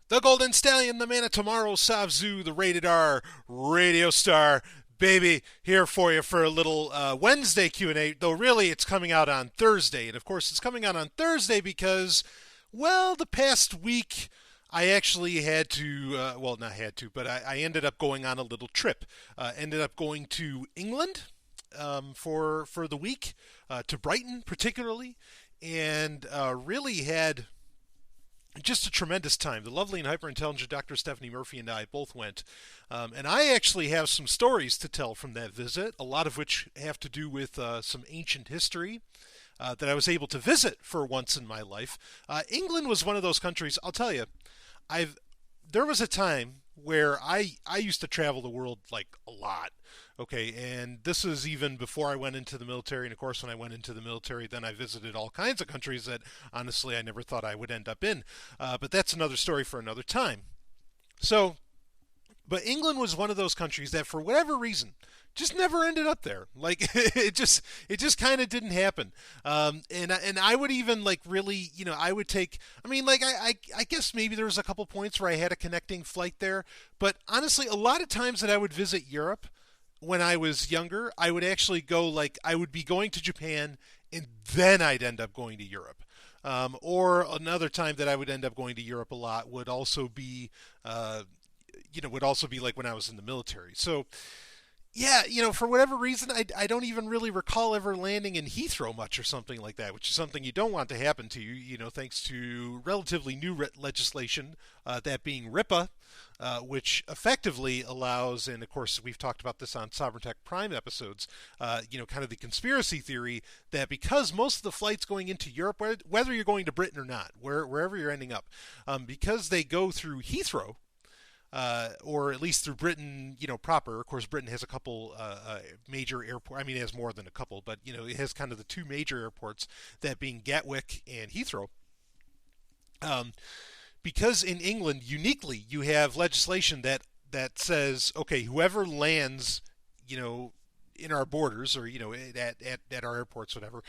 The Golden Stallion, the man of tomorrow, Savzu, the rated R radio star, baby, here for you for a little Wednesday Q&A, though really it's coming out on Thursday. And of course it's coming out on Thursday because, well, the past week I actually had to, well, not had to, but I ended up going on a little trip. Ended up going to England for the week, to Brighton particularly, and really had just a tremendous time. The lovely and hyper intelligent Dr. Stephanie Murphy and I both went. And I actually have some stories to tell from that visit, a lot of which have to do with some ancient history that I was able to visit for once in my life. England was one of those countries, I'll tell you, I've there was a time where I used to travel the world like a lot. Okay, and this is even before I went into the military. And of course, when I went into the military, then I visited all kinds of countries that honestly I never thought I would end up in. But that's another story for another time. So, but England was one of those countries that, for whatever reason, just never ended up there. Like it just kind of didn't happen. And I would even like really, I would take. I mean, like I guess maybe there was a couple points where I had a connecting flight there. But honestly, a lot of times that I would visit Europe when I was younger, I would actually go like I would be going to Japan and then I'd end up going to Europe. Or another time that I would end up going to Europe a lot uh, would also be like when I was in the military. So yeah, for whatever reason, I don't even really recall ever landing in Heathrow much or something like that, which is something you don't want to happen to you, thanks to relatively new legislation, that being RIPA, which effectively allows, and of course we've talked about this on Sovereign Tech Prime episodes, kind of the conspiracy theory that because most of the flights going into Europe, whether you're going to Britain or not, wherever you're ending up, because they go through Heathrow, or at least through Britain, proper. Of course, Britain has a couple major airports. I mean, it has more than a couple, but it has kind of the two major airports, that being Gatwick and Heathrow. Um, because in England, uniquely, you have legislation that says, okay, whoever lands, you know, in our borders, or at our airports, whatever,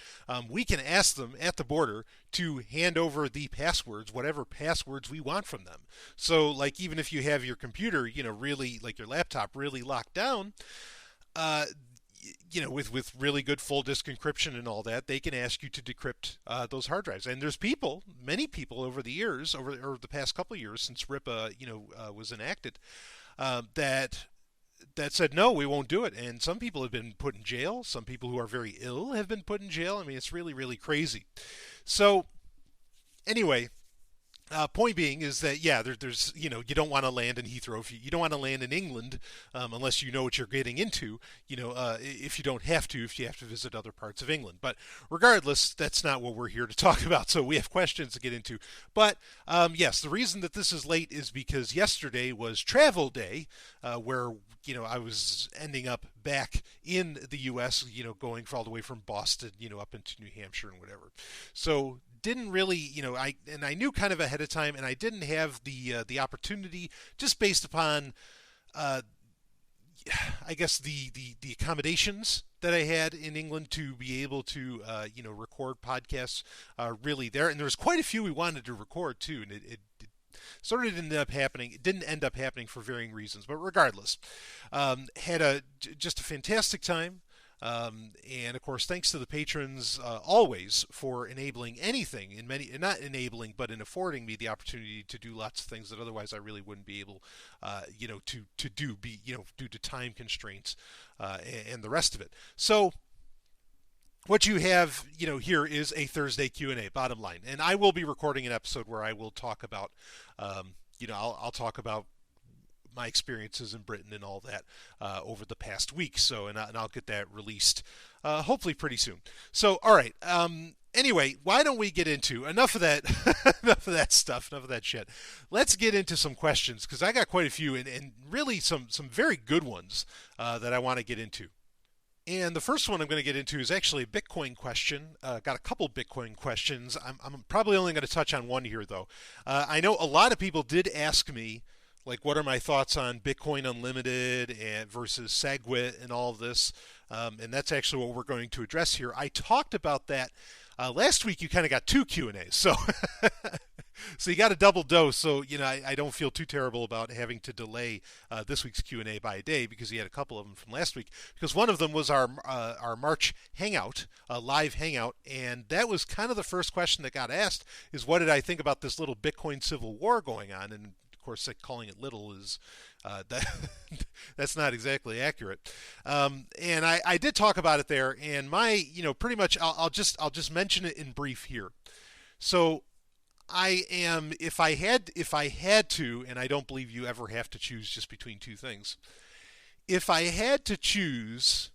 we can ask them at the border to hand over the passwords, whatever passwords we want from them. So like even if you have your computer, really like your laptop really locked down, uh, with really good full disk encryption and all that, they can ask you to decrypt those hard drives. And there's many people over the years, over the past couple of years since RIPA, was enacted, that said no, we won't do it. And some people have been put in jail. Some people who are very ill have been put in jail. I mean, it's really, really crazy. So anyway, point being is that yeah, there's you don't want to land in Heathrow if you don't want to land in England, unless you know what you're getting into. If you don't have to, if you have to visit other parts of England. But regardless, that's not what we're here to talk about. So we have questions to get into. But yes, the reason that this is late is because yesterday was travel day, where I was ending up back in the U.S. Going all the way from Boston, up into New Hampshire and whatever. So didn't really, I knew kind of ahead of time, and I didn't have the opportunity, just based upon, uh, I guess the accommodations that I had in England, to be able to record podcasts really there. And there was quite a few we wanted to record too, and it sort of didn't end up happening. It didn't end up happening for varying reasons, but regardless, had just a fantastic time. And of course, thanks to the patrons, always, for enabling anything, not enabling, but in affording me the opportunity to do lots of things that otherwise I really wouldn't be able, to do, due to time constraints, and the rest of it. So what you have, here is a Thursday Q&A, bottom line. And I will be recording an episode where I will talk about, I'll talk about my experiences in Britain and all that, over the past week. So, and I'll get that released, hopefully pretty soon. So, all right. Anyway, why don't we get into enough of that, enough of that stuff, enough of that shit. Let's get into some questions, because I got quite a few, and really some very good ones, that I want to get into. And the first one I'm going to get into is actually a Bitcoin question. Got a couple Bitcoin questions. I'm probably only going to touch on one here, though. I know a lot of people did ask me, like, what are my thoughts on Bitcoin Unlimited and versus SegWit and all of this, and that's actually what we're going to address here. I talked about that last week. You kind of got two Q&As, so So you got a double dose. So I don't feel too terrible about having to delay this week's Q&A by a day because you had a couple of them from last week. Because one of them was our March hangout, live hangout, and that was kind of the first question that got asked: is what did I think about this little Bitcoin civil war going on? And of course, like, calling it little is that that's not exactly accurate. And I did talk about it there, and pretty much I'll just mention it in brief here. So I am if I had to, and I don't believe you ever have to choose just between two things. If I had to choose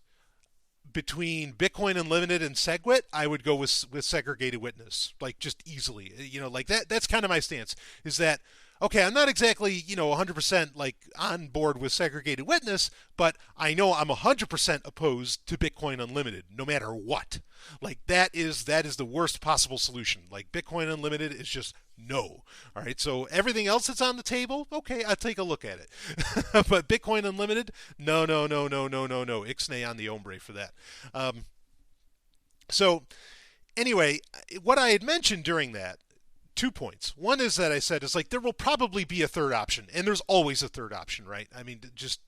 between Bitcoin Unlimited and SegWit, I would go with segregated witness, like just easily. Like that's kind of my stance. Is that okay? I'm not exactly 100% like on board with segregated witness, but I know I'm 100% opposed to Bitcoin Unlimited, no matter what. Like that is the worst possible solution. Like Bitcoin Unlimited is just no. All right. So everything else that's on the table, okay, I'll take a look at it. But Bitcoin Unlimited, no, no, no, no, no, no, no. Ixnay on the ombre for that. So anyway, what I had mentioned during that, 2 points. One is that I said is like there will probably be a third option, and there's always a third option, right? I mean, just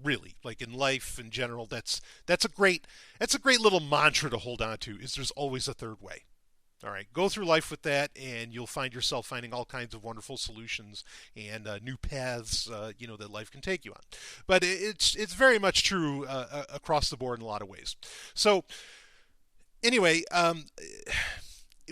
really like in life in general, that's a great little mantra to hold on to. Is there's always a third way. All right, go through life with that, and you'll find yourself finding all kinds of wonderful solutions and new paths, that life can take you on. But it's very much true across the board in a lot of ways. So anyway,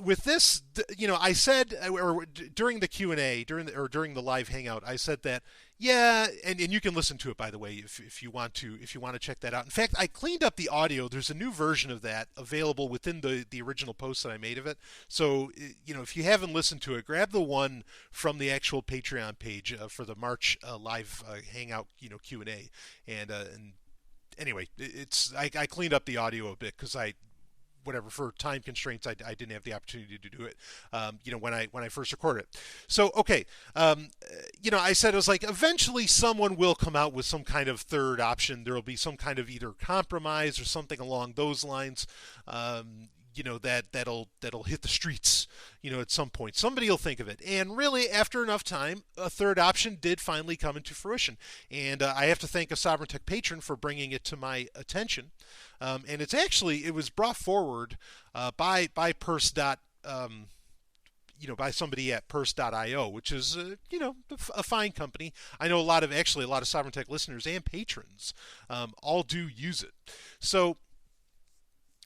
with this, I said, or during the Q&A, during the live hangout, I said that, yeah, and you can listen to it, by the way, if you want to check that out. In fact, I cleaned up the audio. There's a new version of that available within the original post that I made of it. So, if you haven't listened to it, grab the one from the actual Patreon page for the March live hangout, Q&A. And anyway, I cleaned up the audio a bit because for time constraints, I didn't have the opportunity to do it, when I first recorded it. So, okay, I said it was like eventually someone will come out with some kind of third option. There will be some kind of either compromise or something along those lines, that'll hit the streets, at some point. Somebody will think of it. And really, after enough time, a third option did finally come into fruition. And I have to thank a Sovereign Tech patron for bringing it to my attention. And it was brought forward by Purse. By somebody at Purse.io, which is a fine company. I know a lot of Sovereign Tech listeners and patrons all do use it. So.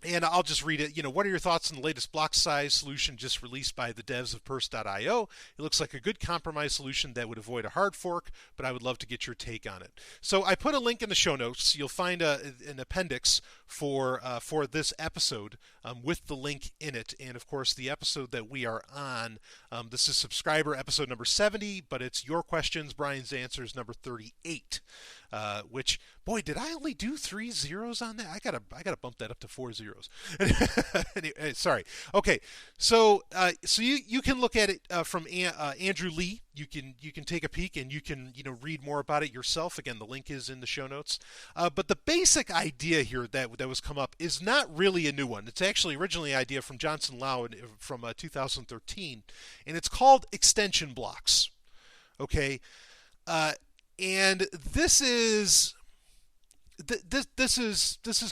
And I'll just read it. What are your thoughts on the latest block size solution just released by the devs of Purse.io? It looks like a good compromise solution that would avoid a hard fork, but I would love to get your take on it. So I put a link in the show notes. You'll find an appendix for this episode with the link in it. And of course, the episode that we are on, this is subscriber episode number 70, but it's Your Questions, Brian's Answers number 38. Which, boy, did I only do 3 zeros on that? I gotta bump that up to 4 zeros. Anyway, sorry. Okay, so you can look at it from Andrew Lee. You can take a peek and you can read more about it yourself. Again, the link is in the show notes. But the basic idea here that was come up is not really a new one. It's actually originally an idea from Johnson Lau from 2013, and it's called extension blocks. Okay. And this is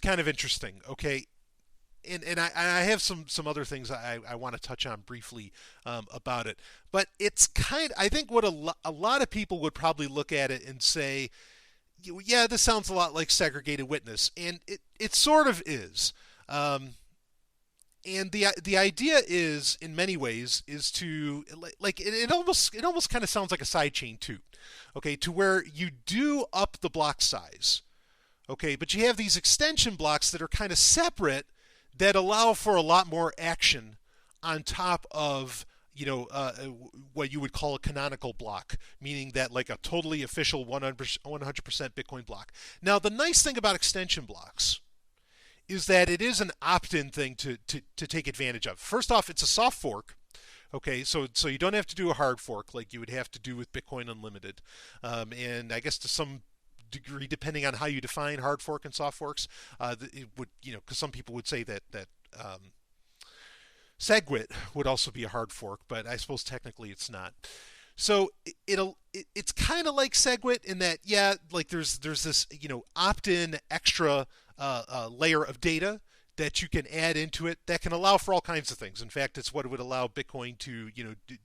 kind of interesting, okay? And I have some other things I want to touch on briefly about it, but it's I think what a lot of people would probably look at it and say, yeah, this sounds a lot like segregated witness, and it sort of is. And the idea is, in many ways, is to like it almost kind of sounds like a sidechain too, okay, to where you do up the block size, okay, but you have these extension blocks that are kind of separate that allow for a lot more action on top of what you would call a canonical block, meaning that like a totally official 100% Bitcoin block. Now, the nice thing about extension blocks is that it is an opt-in thing to take advantage of. First off, it's a soft fork. Okay, so you don't have to do a hard fork like you would have to do with Bitcoin Unlimited. And I guess to some degree, depending on how you define hard fork and soft forks, it would, because some people would say that SegWit would also be a hard fork, but I suppose technically it's not. So it's kind of like SegWit in that, yeah, like there's this opt-in extra layer of data that you can add into it that can allow for all kinds of things. In fact, it's what would allow Bitcoin to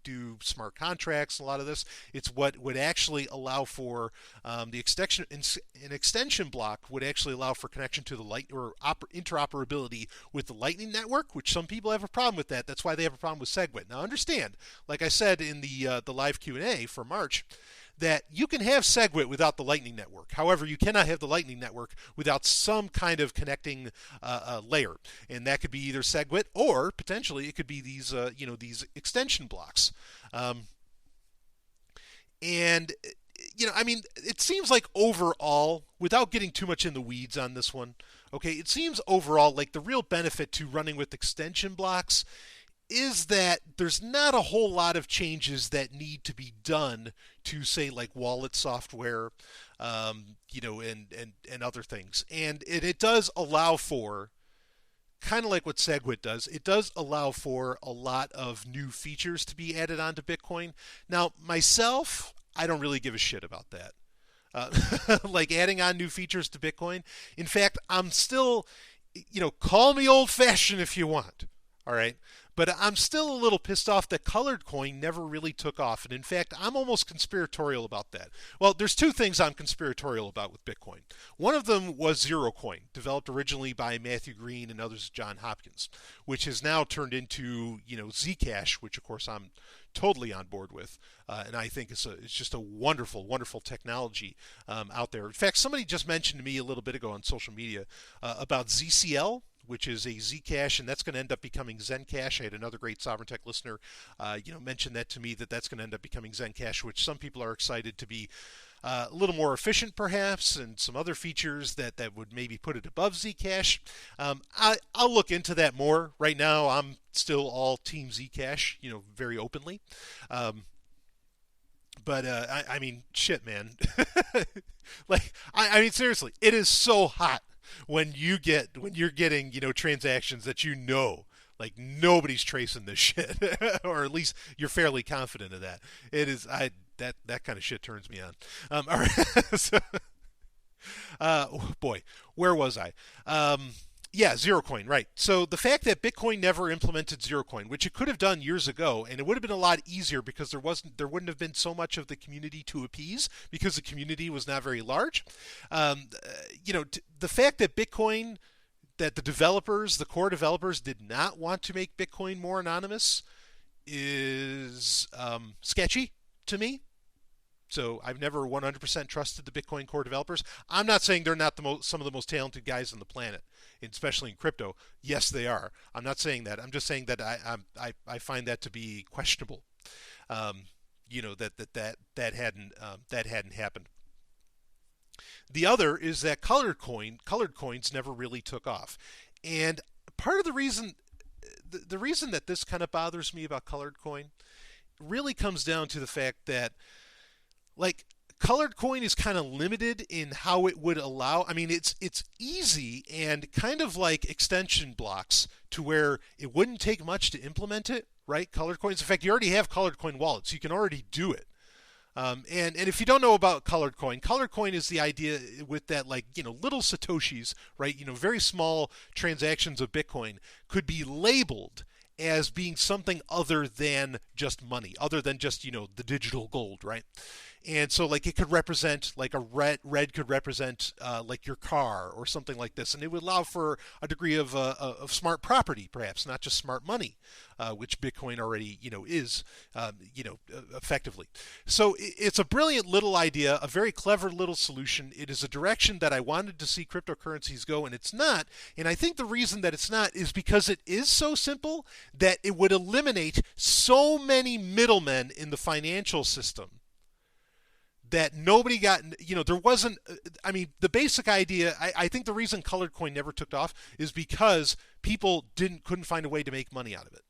do smart contracts. A lot of this, it's what would actually allow for the extension. An extension block would actually allow for connection to the interoperability with the Lightning Network, which some people have a problem with that. That's why they have a problem with SegWit. Now, understand, like I said in the live Q&A for March, that you can have SegWit without the Lightning Network. However, you cannot have the Lightning Network without some kind of connecting layer, and that could be either SegWit or potentially it could be these extension blocks. And I mean, it seems like overall, without getting too much in the weeds on this one, okay, it seems overall like the real benefit to running with extension blocks is that there's not a whole lot of changes that need to be done to, say, like wallet software, and other things. And it does allow for, kind of like what SegWit does, it does allow for a lot of new features to be added onto Bitcoin. Now, myself, I don't really give a shit about that. Like adding on new features to Bitcoin. In fact, I'm still, call me old-fashioned if you want. All right. But I'm still a little pissed off that colored coin never really took off. And in fact, I'm almost conspiratorial about that. Well, there's two things I'm conspiratorial about with Bitcoin. One of them was Zero Coin, developed originally by Matthew Green and others at Johns Hopkins, which has now turned into, Zcash, which of course I'm totally on board with. And I think it's just a wonderful, wonderful technology out there. In fact, somebody just mentioned to me a little bit ago on social media about ZCL, which is a Zcash, and that's going to end up becoming Zencash. I had another great Sovereign Tech listener, mention that to me, that's going to end up becoming Zencash, which some people are excited to be a little more efficient, perhaps, and some other features that would maybe put it above Zcash. I'll look into that more. Right now, I'm still all Team Zcash, very openly. But I mean, shit, man. Like, I mean, seriously, it is so hot when you're getting transactions that like nobody's tracing this shit, or at least you're fairly confident of that. It is that kind of shit turns me on. All right, so, boy, where was I? Yeah, Zero Coin, right. So the fact that Bitcoin never implemented Zero Coin, which it could have done years ago, and it would have been a lot easier because there wouldn't have been so much of the community to appease because the community was not very large. The fact that the core developers did not want to make Bitcoin more anonymous is sketchy to me. So I've never 100% trusted the Bitcoin core developers. I'm not saying they're not some of the most talented guys on the planet, especially in crypto. Yes, they are. I'm not saying that. I'm just saying that I find that to be questionable. That hadn't happened. The other is that colored coins never really took off, and part of the reason that this kind of bothers me about colored coin really comes down to the fact that, like, colored coin is kind of limited in how it would allow. I mean, it's easy and kind of like extension blocks to where it wouldn't take much to implement it, right? Colored coins. In fact, you already have colored coin wallets. You can already do it. And if you don't know about colored coin is the idea with that, like, little satoshis, right? Very small transactions of Bitcoin could be labeled as being something other than just money, other than just, the digital gold, right? And so, like, it could represent, like, a red could represent like your car or something like this, and it would allow for a degree of smart property, perhaps not just smart money, which Bitcoin already is, effectively. So it's a brilliant little idea, a very clever little solution. It is a direction that I wanted to see cryptocurrencies go, and it's not. And I think the reason that it's not is because it is so simple that it would eliminate so many middlemen in the financial system that nobody got, there wasn't, I mean, the basic idea, I think the reason colored coin never took off is because people couldn't find a way to make money out of it.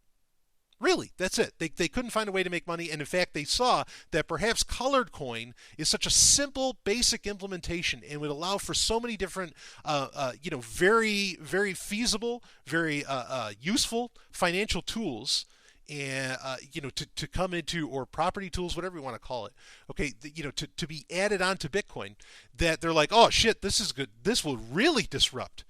Really, that's it. They couldn't find a way to make money, and in fact, they saw that perhaps colored coin is such a simple, basic implementation and would allow for so many different, very, very feasible, very useful financial tools, and to come into, or property tools, whatever you want to call it. Okay, to be added onto Bitcoin, that they're like, oh shit, this is good. This will really disrupt,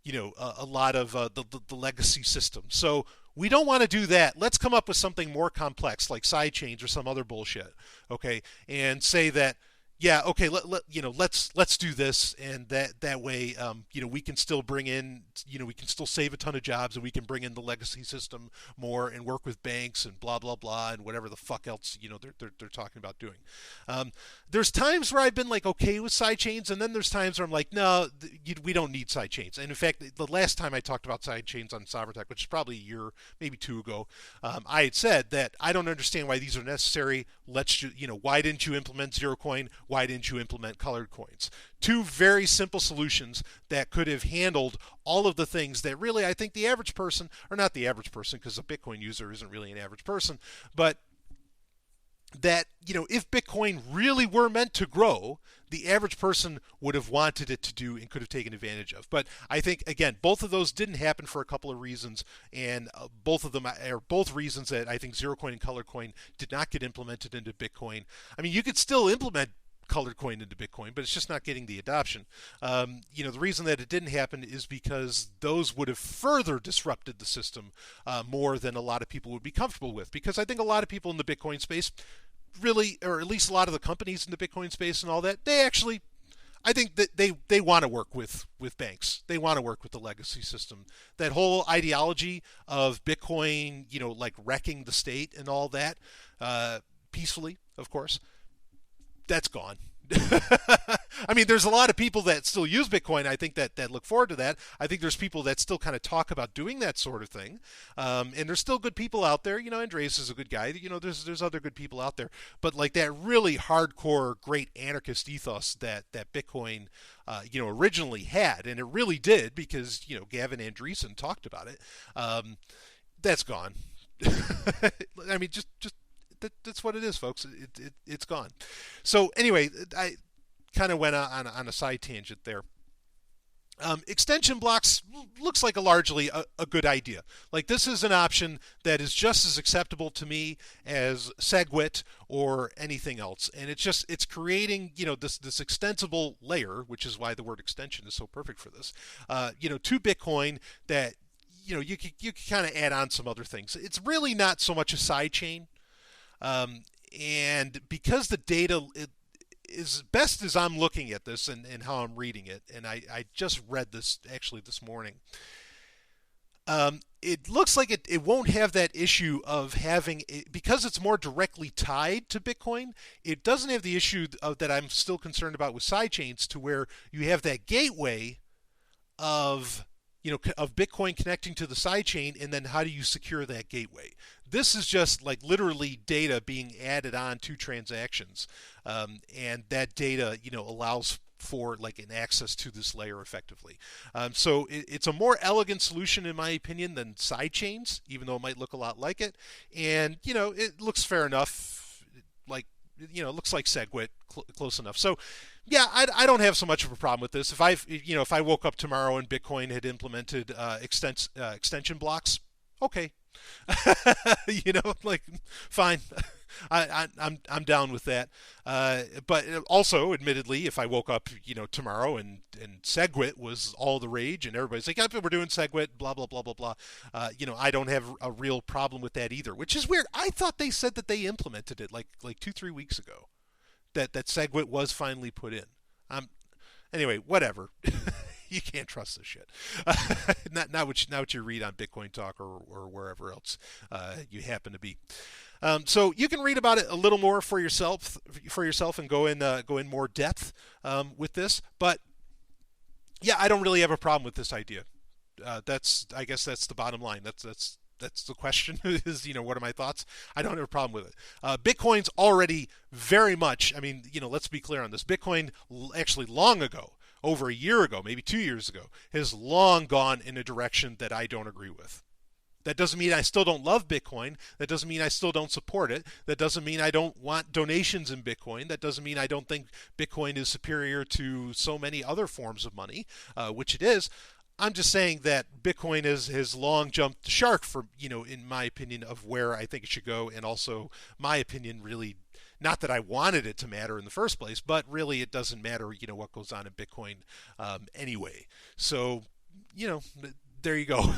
a lot of the legacy system. So we don't want to do that. Let's come up with something more complex, like sidechains or some other bullshit, okay? And say that, yeah, okay, let's do this, and that way, we can still bring in, we can still save a ton of jobs, and we can bring in the legacy system more, and work with banks and blah blah blah, and whatever the fuck else they're talking about doing. There's times where I've been like okay with sidechains, and then there's times where I'm like, no, we don't need sidechains. And in fact, the last time I talked about sidechains on Sovereign, which is probably a year, maybe two ago, I had said that I don't understand why these are necessary. Why didn't you implement zero coin? Why didn't you implement colored coins? Two very simple solutions that could have handled all of the things that really I think the average person, or not the average person, because a Bitcoin user isn't really an average person, but that, if Bitcoin really were meant to grow, the average person would have wanted it to do and could have taken advantage of. But I think, again, both of those didn't happen for a couple of reasons, and both of them are both reasons that I think zero coin and colored coin did not get implemented into Bitcoin. I mean, you could still implement colored coin into Bitcoin, but it's just not getting the adoption. The reason that it didn't happen is because those would have further disrupted the system more than a lot of people would be comfortable with. Because I think a lot of people in the Bitcoin space really, or at least a lot of the companies in the Bitcoin space and all that, they actually, I think that they want to work with banks. They want to work with the legacy system. That whole ideology of Bitcoin, like wrecking the state and all that, peacefully, of course, that's gone. I mean, there's a lot of people that still use Bitcoin. I think that look forward to that. I think there's people that still kind of talk about doing that sort of thing. And there's still good people out there. Andreas is a good guy. There's other good people out there. But like that really hardcore, great anarchist ethos that Bitcoin, originally had, and it really did because, Gavin Andresen talked about it. That's gone. I mean, just that's what it is, folks. It's gone. So anyway, I kind of went on a side tangent there. Extension blocks looks like largely a good idea. Like, this is an option that is just as acceptable to me as SegWit or anything else. And it's creating, this extensible layer, which is why the word extension is so perfect for this, to Bitcoin that, you can kind of add on some other things. It's really not so much a side chain. And because the data is best as I'm looking at this and how I'm reading it, and I just read this actually this morning, it looks like it won't have that issue of having, because it's more directly tied to Bitcoin, it doesn't have the issue that I'm still concerned about with sidechains, to where you have that gateway of Bitcoin connecting to the sidechain, and then how do you secure that gateway? This is just like literally data being added on to transactions, and that data, allows for like an access to this layer effectively. So it's a more elegant solution, in my opinion, than sidechains, even though it might look a lot like it. And it looks fair enough. Like, it looks like SegWit, close enough. So yeah, I don't have so much of a problem with this. If I woke up tomorrow and Bitcoin had implemented extension blocks, okay, like fine, I'm down with that. But also, admittedly, if I woke up tomorrow and SegWit was all the rage and everybody's like, we're doing SegWit, blah blah blah blah blah, I don't have a real problem with that either. Which is weird. I thought they said that they implemented it like 2-3 weeks ago. That SegWit was finally put in. Anyway, whatever. You can't trust this shit. Not what you read on Bitcoin Talk or wherever else you happen to be. So you can read about it a little more for yourself and go in more depth with this. But yeah, I don't really have a problem with this idea. I guess that's the bottom line. That's the question is, what are my thoughts? I don't have a problem with it. Bitcoin's already very much, let's be clear on this. Bitcoin actually long ago, over a year ago, maybe 2 years ago, has long gone in a direction that I don't agree with. That doesn't mean I still don't love Bitcoin. That doesn't mean I still don't support it. That doesn't mean I don't want donations in Bitcoin. That doesn't mean I don't think Bitcoin is superior to so many other forms of money, which it is. I'm just saying that Bitcoin has long jumped the shark for, in my opinion, of where I think it should go, and also my opinion really, not that I wanted it to matter in the first place, but really it doesn't matter, what goes on in Bitcoin anyway. So, there you go.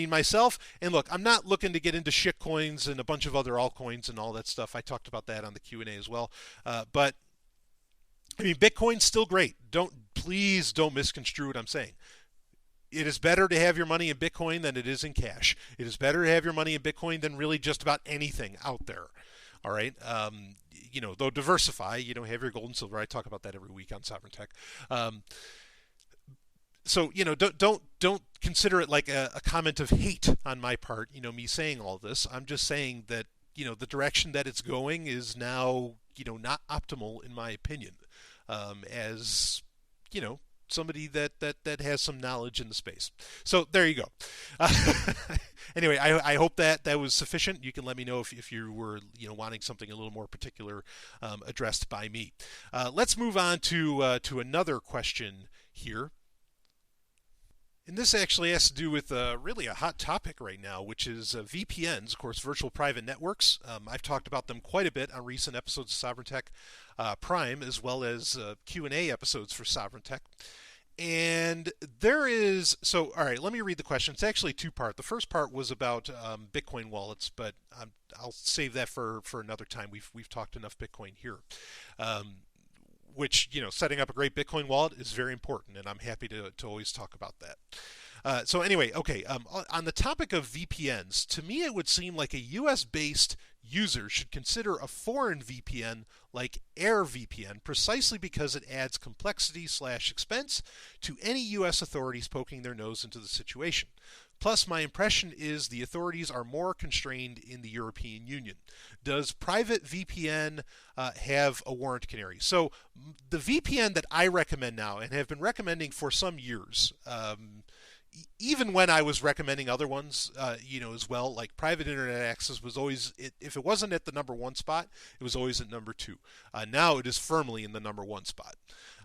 Myself, and look, I'm not looking to get into shitcoins and a bunch of other altcoins and all that stuff. I talked about that on the Q&A as well. But Bitcoin's still great. Please don't misconstrue what I'm saying. It is better to have your money in Bitcoin than it is in cash. It is better to have your money in Bitcoin than really just about anything out there. All right. Though diversify, have your gold and silver. I talk about that every week on Sovereign Tech. So don't consider it like a comment of hate on my part, me saying all this. I'm just saying that the direction that it's going is now not optimal in my opinion, as somebody that has some knowledge in the space. So there you go. Anyway, I hope that was sufficient. You can let me know if you were wanting something a little more particular addressed by me. Let's move on to another question here. And this actually has to do with really a hot topic right now, which is VPNs, of course, virtual private networks. I've talked about them quite a bit on recent episodes of Sovereign Tech Prime, as well as Q&A episodes for Sovereign Tech. And all right, let me read the question. It's actually two-part. The first part was about Bitcoin wallets, but I'll save that for another time. We've talked enough Bitcoin here. Which, setting up a great Bitcoin wallet is very important, and I'm happy to always talk about that. So anyway, okay, on the topic of VPNs, to me it would seem like a US-based user should consider a foreign VPN like AirVPN precisely because it adds complexity/expense to any US authorities poking their nose into the situation. Plus, my impression is the authorities are more constrained in the European Union. Does private VPN have a warrant canary? So the VPN that I recommend now and have been recommending for some years, even when I was recommending other ones, as well, like private internet access was always, if it wasn't at the number one spot, it was always at number two. Now it is firmly in the number one spot.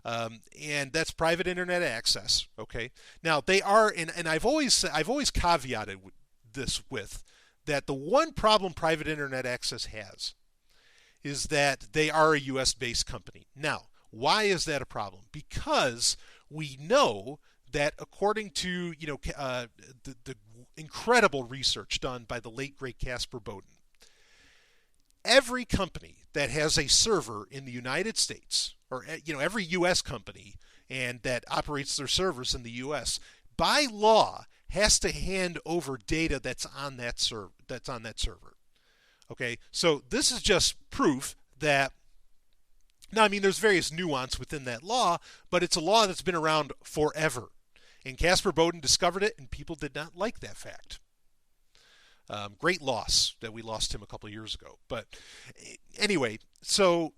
And that's private internet access. Okay. Now they are, and I've always caveated this with that the one problem private internet access has is that they are a U.S.-based company. Now, why is that a problem? Because we know that according to the incredible research done by the late great Casper Bowden, every company that has a server in the United States, or every U.S. company and that operates their servers in the U.S., by law has to hand over data that's on that server. Okay, so this is just proof that. Now, there's various nuance within that law, but it's a law that's been around forever. And Casper Bowden discovered it, and people did not like that fact. Great loss that we lost him a couple of years ago. But anyway, so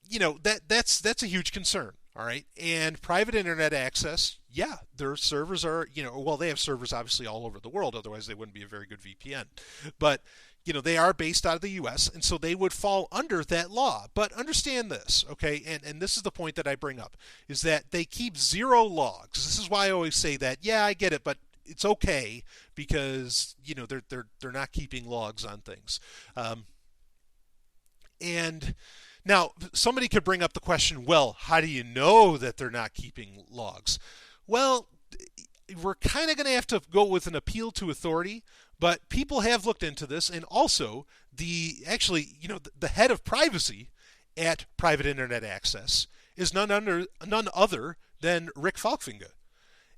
that's a huge concern. All right, and private internet access, yeah, their servers are they have servers obviously all over the world. Otherwise, they wouldn't be a very good VPN. But they are based out of the U.S., and so they would fall under that law. But understand this, okay? And this is the point that I bring up, is that they keep zero logs. This is why I always say that. Yeah, I get it, but it's okay because they're not keeping logs on things. And now somebody could bring up the question, well, how do you know that they're not keeping logs? Well, we're kind of going to have to go with an appeal to authority, but people have looked into this, and also the head of privacy at Private Internet Access is none other than Rick Falkvinge.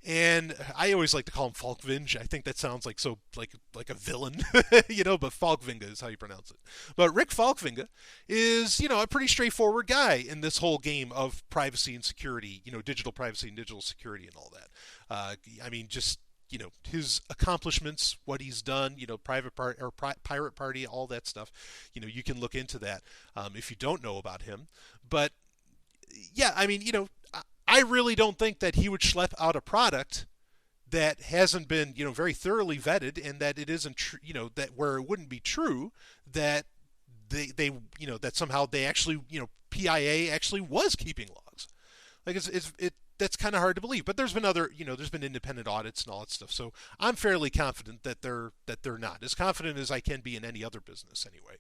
And I always like to call him Falkvinge. I think that sounds like a villain, but Falkvinge is how you pronounce it. But Rick Falkvinge is, a pretty straightforward guy in this whole game of privacy and security, digital privacy and digital security and all that. His accomplishments, what he's done, Pirate Party, all that stuff. You can look into that if you don't know about him. But yeah, I really don't think that he would schlep out a product that hasn't been, very thoroughly vetted, and that it isn't true, that where it wouldn't be true that they that somehow they actually, PIA actually was keeping logs. Like it that's kind of hard to believe. But there's been other, there's been independent audits and all that stuff. So I'm fairly confident that they're not, as confident as I can be in any other business anyway.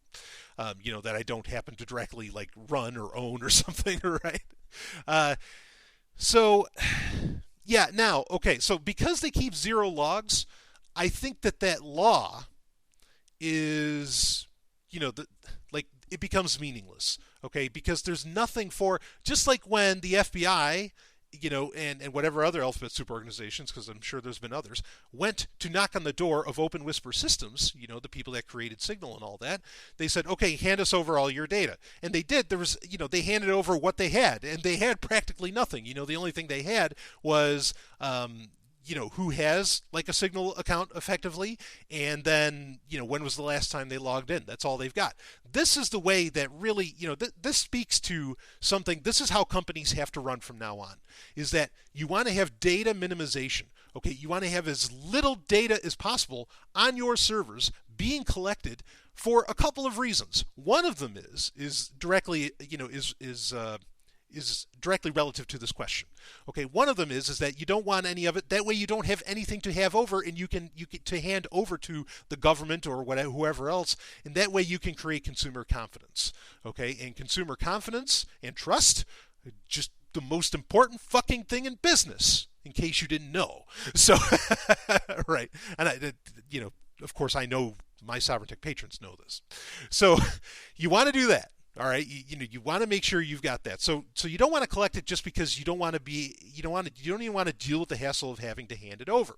That I don't happen to directly like run or own or something, right? So yeah, now okay, so because they keep zero logs, I think that law is, like it becomes meaninless, okay? Because there's nothing for, just like when the FBI, and whatever other alphabet soup organizations, because I'm sure there's been others, went to knock on the door of Open Whisper Systems, the people that created Signal and all that. They said, okay, hand us over all your data. And they did. There was, they handed over what they had, and they had practically nothing. The only thing they had was, who has like a Signal account effectively, and then, when was the last time they logged in? That's all they've got. This is the way that really, this speaks to something. This is how companies have to run from now on, is that you want to have data minimization. Okay, you want to have as little data as possible on your servers being collected for a couple of reasons. One of them is directly, is directly relative to this question. Okay, one of them is that you don't want any of it. That way you don't have anything to have over, and you can to hand over to the government or whatever, whoever else, and that way you can create consumer confidence. Okay, and consumer confidence and trust, just the most important fucking thing in business, in case you didn't know. So, right, and of course I know my Sovereign Tech patrons know this. So, you want to do that. All right, you want to make sure you've got that. So you don't want to collect it just because you don't even want to deal with the hassle of having to hand it over.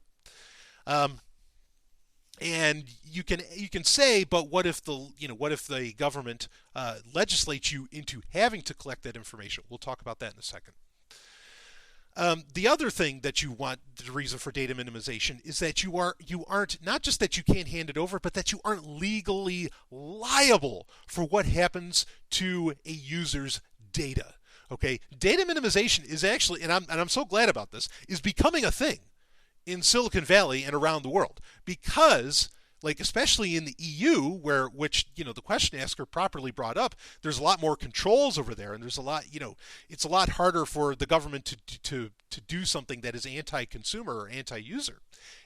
And you can say, but what if the government legislates you into having to collect that information? We'll talk about that in a second. The other thing that you want, the reason for data minimization, is that you aren't, not just that you can't hand it over, but that you aren't legally liable for what happens to a user's data. Okay, data minimization is actually, and I'm so glad about this, is becoming a thing in Silicon Valley and around the world, because, like, especially in the EU, which the question asker properly brought up, there's a lot more controls over there, and there's a lot, it's a lot harder for the government to do something that is anti-consumer or anti-user.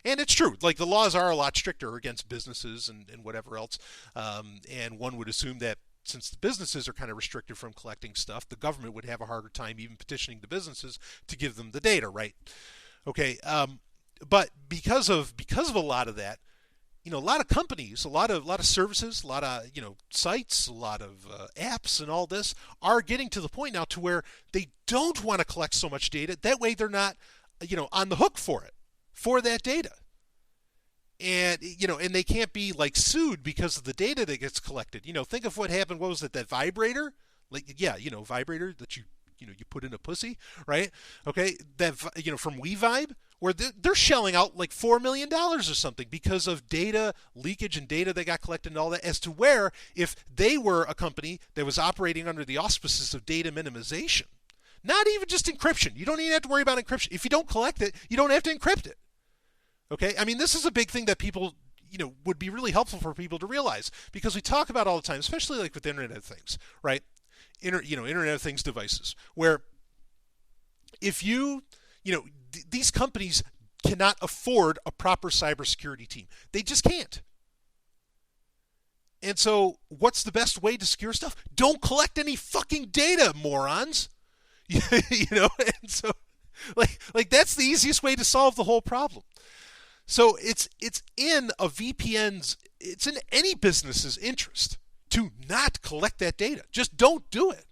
And it's true, like the laws are a lot stricter against businesses and whatever else, and one would assume that since the businesses are kind of restricted from collecting stuff, the government would have a harder time even petitioning the businesses to give them the data, right? Okay, but because of a lot of that, a lot of companies, a lot of services, a lot of sites, a lot of apps, and all this are getting to the point now to where they don't want to collect so much data. That way, they're not on the hook for that data, and and they can't be like sued because of the data that gets collected. Think of what happened. What was it? That vibrator, vibrator that you put in a pussy, right? Okay, that from WeVibe, where they're shelling out like $4 million or something because of data leakage and data that got collected and all that, as to where if they were a company that was operating under the auspices of data minimization, not even just encryption. You don't even have to worry about encryption. If you don't collect it, you don't have to encrypt it. Okay? I mean, this is a big thing that people, would be really helpful for people to realize, because we talk about all the time, especially like with Internet of Things, right? Internet of Things devices, where if these companies cannot afford a proper cybersecurity team. They just can't. And so what's the best way to secure stuff? Don't collect any fucking data, morons. And so like that's the easiest way to solve the whole problem. So it's in a VPN's, it's in any business's interest to not collect that data. Just don't do it.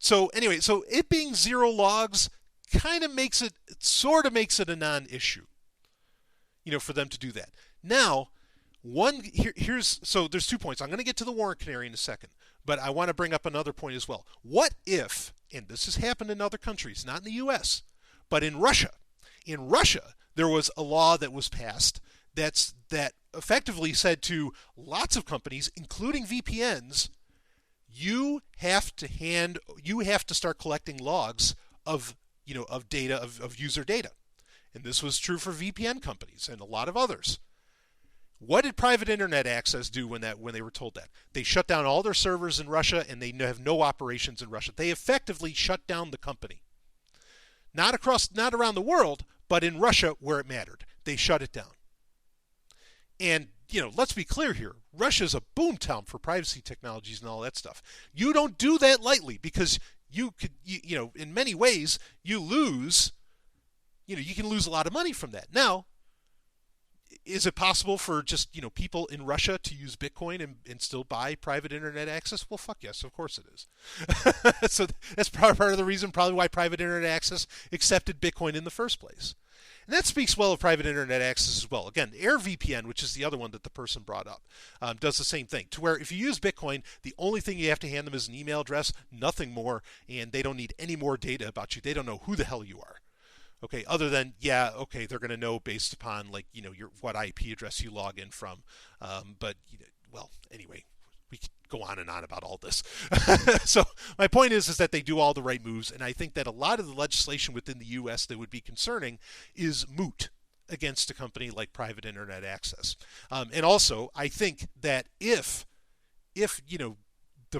So anyway, so it being zero logs kind of makes it a non-issue, for them to do that. Now, so there's 2 points. I'm going to get to the warrant canary in a second, but I want to bring up another point as well. What if, and this has happened in other countries, not in the U.S., but in Russia. In Russia, there was a law that was passed that effectively said to lots of companies, including VPNs, you have to start collecting logs of of data, of user data. And this was true for VPN companies and a lot of others. What did private internet access do when they were told that? They shut down all their servers in Russia, and they have no operations in Russia. They effectively shut down the company. Not around the world, but in Russia where it mattered. They shut it down. And, let's be clear here. Russia's a boomtown for privacy technologies and all that stuff. You don't do that lightly, because you could, in many ways, you can lose a lot of money from that. Now, is it possible for just, people in Russia to use Bitcoin and still buy private internet access? Well, fuck yes, of course it is. So that's part of the reason probably why private internet access accepted Bitcoin in the first place. And that speaks well of private internet access as well. Again, AirVPN, which is the other one that the person brought up, does the same thing. To where if you use Bitcoin, the only thing you have to hand them is an email address, nothing more, and they don't need any more data about you. They don't know who the hell you are. Okay, other than, they're going to know based upon, what IP address you log in from. But, anyway, we could go on and on about all this. So my point is that they do all the right moves, and I think that a lot of the legislation within the U.S. that would be concerning is moot against a company like private internet access. And also, I think that if the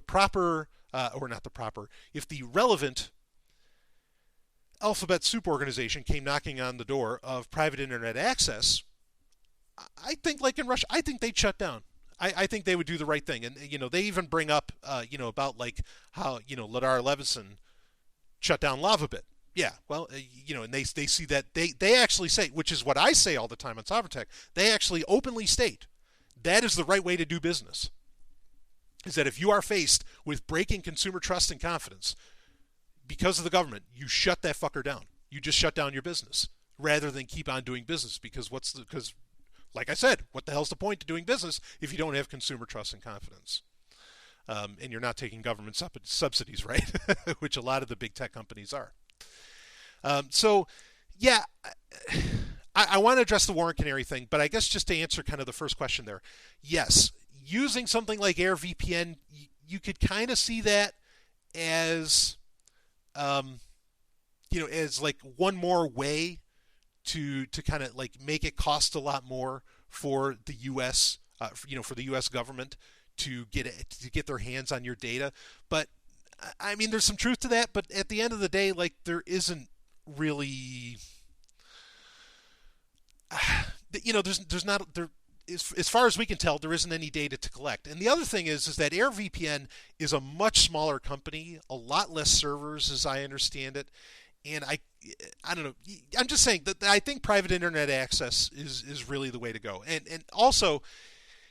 proper, if the relevant alphabet soup organization came knocking on the door of private internet access, I think, like in Russia, I think they'd shut down. I think they would do the right thing. And, they even bring up, about how, Ladar Levinson shut down LavaBit. Yeah, well, and they see that they actually say, which is what I say all the time on Sovereign Tech, they actually openly state that is the right way to do business. Is that if you are faced with breaking consumer trust and confidence because of the government, you shut that fucker down. You just shut down your business rather than keep on doing business, because like I said, what the hell's the point of doing business if you don't have consumer trust and confidence? And you're not taking government subsidies, right? Which a lot of the big tech companies are. I want to address the Warren Canary thing, but I guess just to answer kind of the first question there, yes, using something like AirVPN, you could kind of see that as, as like one more way to kind of like make it cost a lot more for the U.S. For the U.S. government to get their hands on your data. But I mean, there's some truth to that. But at the end of the day, like, there isn't really, there's not there. As far as we can tell, there isn't any data to collect. And the other thing is that AirVPN is a much smaller company, a lot less servers, as I understand it. And I don't know. I'm just saying that I think private internet access is really the way to go. And also,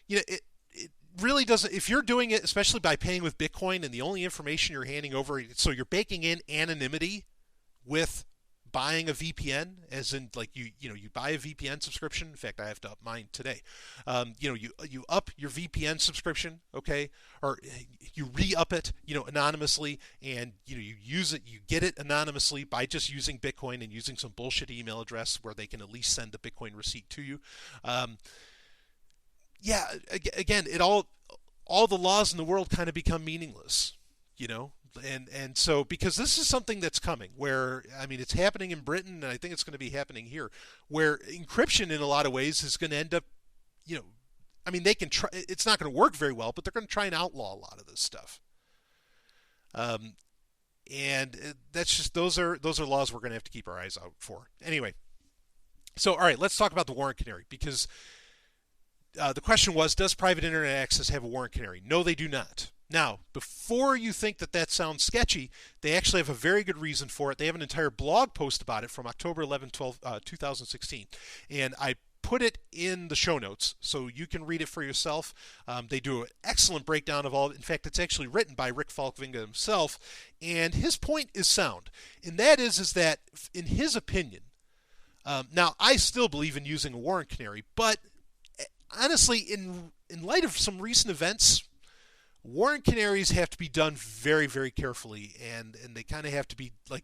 it really doesn't. If you're doing it, especially by paying with Bitcoin, and the only information you're handing over, so you're baking in anonymity with buying a VPN, as in like you buy a VPN subscription. In fact, I have to up mine today. You up your VPN subscription, okay, or you re-up it, anonymously, and you use it, you get it anonymously by just using Bitcoin and using some bullshit email address where they can at least send the Bitcoin receipt to you. Again, all the laws in the world kind of become meaningless, And so, because this is something that's coming, where, I mean, it's happening in Britain, and I think it's going to be happening here, where encryption in a lot of ways is going to end up, they can try, it's not going to work very well, but they're going to try and outlaw a lot of this stuff. And that's just, those are laws we're going to have to keep our eyes out for. Anyway, so, all right, let's talk about the Warren Canary, because the question was, does private internet access have a Warren Canary? No, they do not. Now, before you think that sounds sketchy, they actually have a very good reason for it. They have an entire blog post about it from October 11, 2016. And I put it in the show notes so you can read it for yourself. They do an excellent breakdown of all. In fact, it's actually written by Rick Falkvinga himself. And his point is sound. And that is that, in his opinion, now I still believe in using a Warren Canary, but honestly, in light of some recent events, Warren Canaries have to be done very, very carefully, and they kind of have to be like,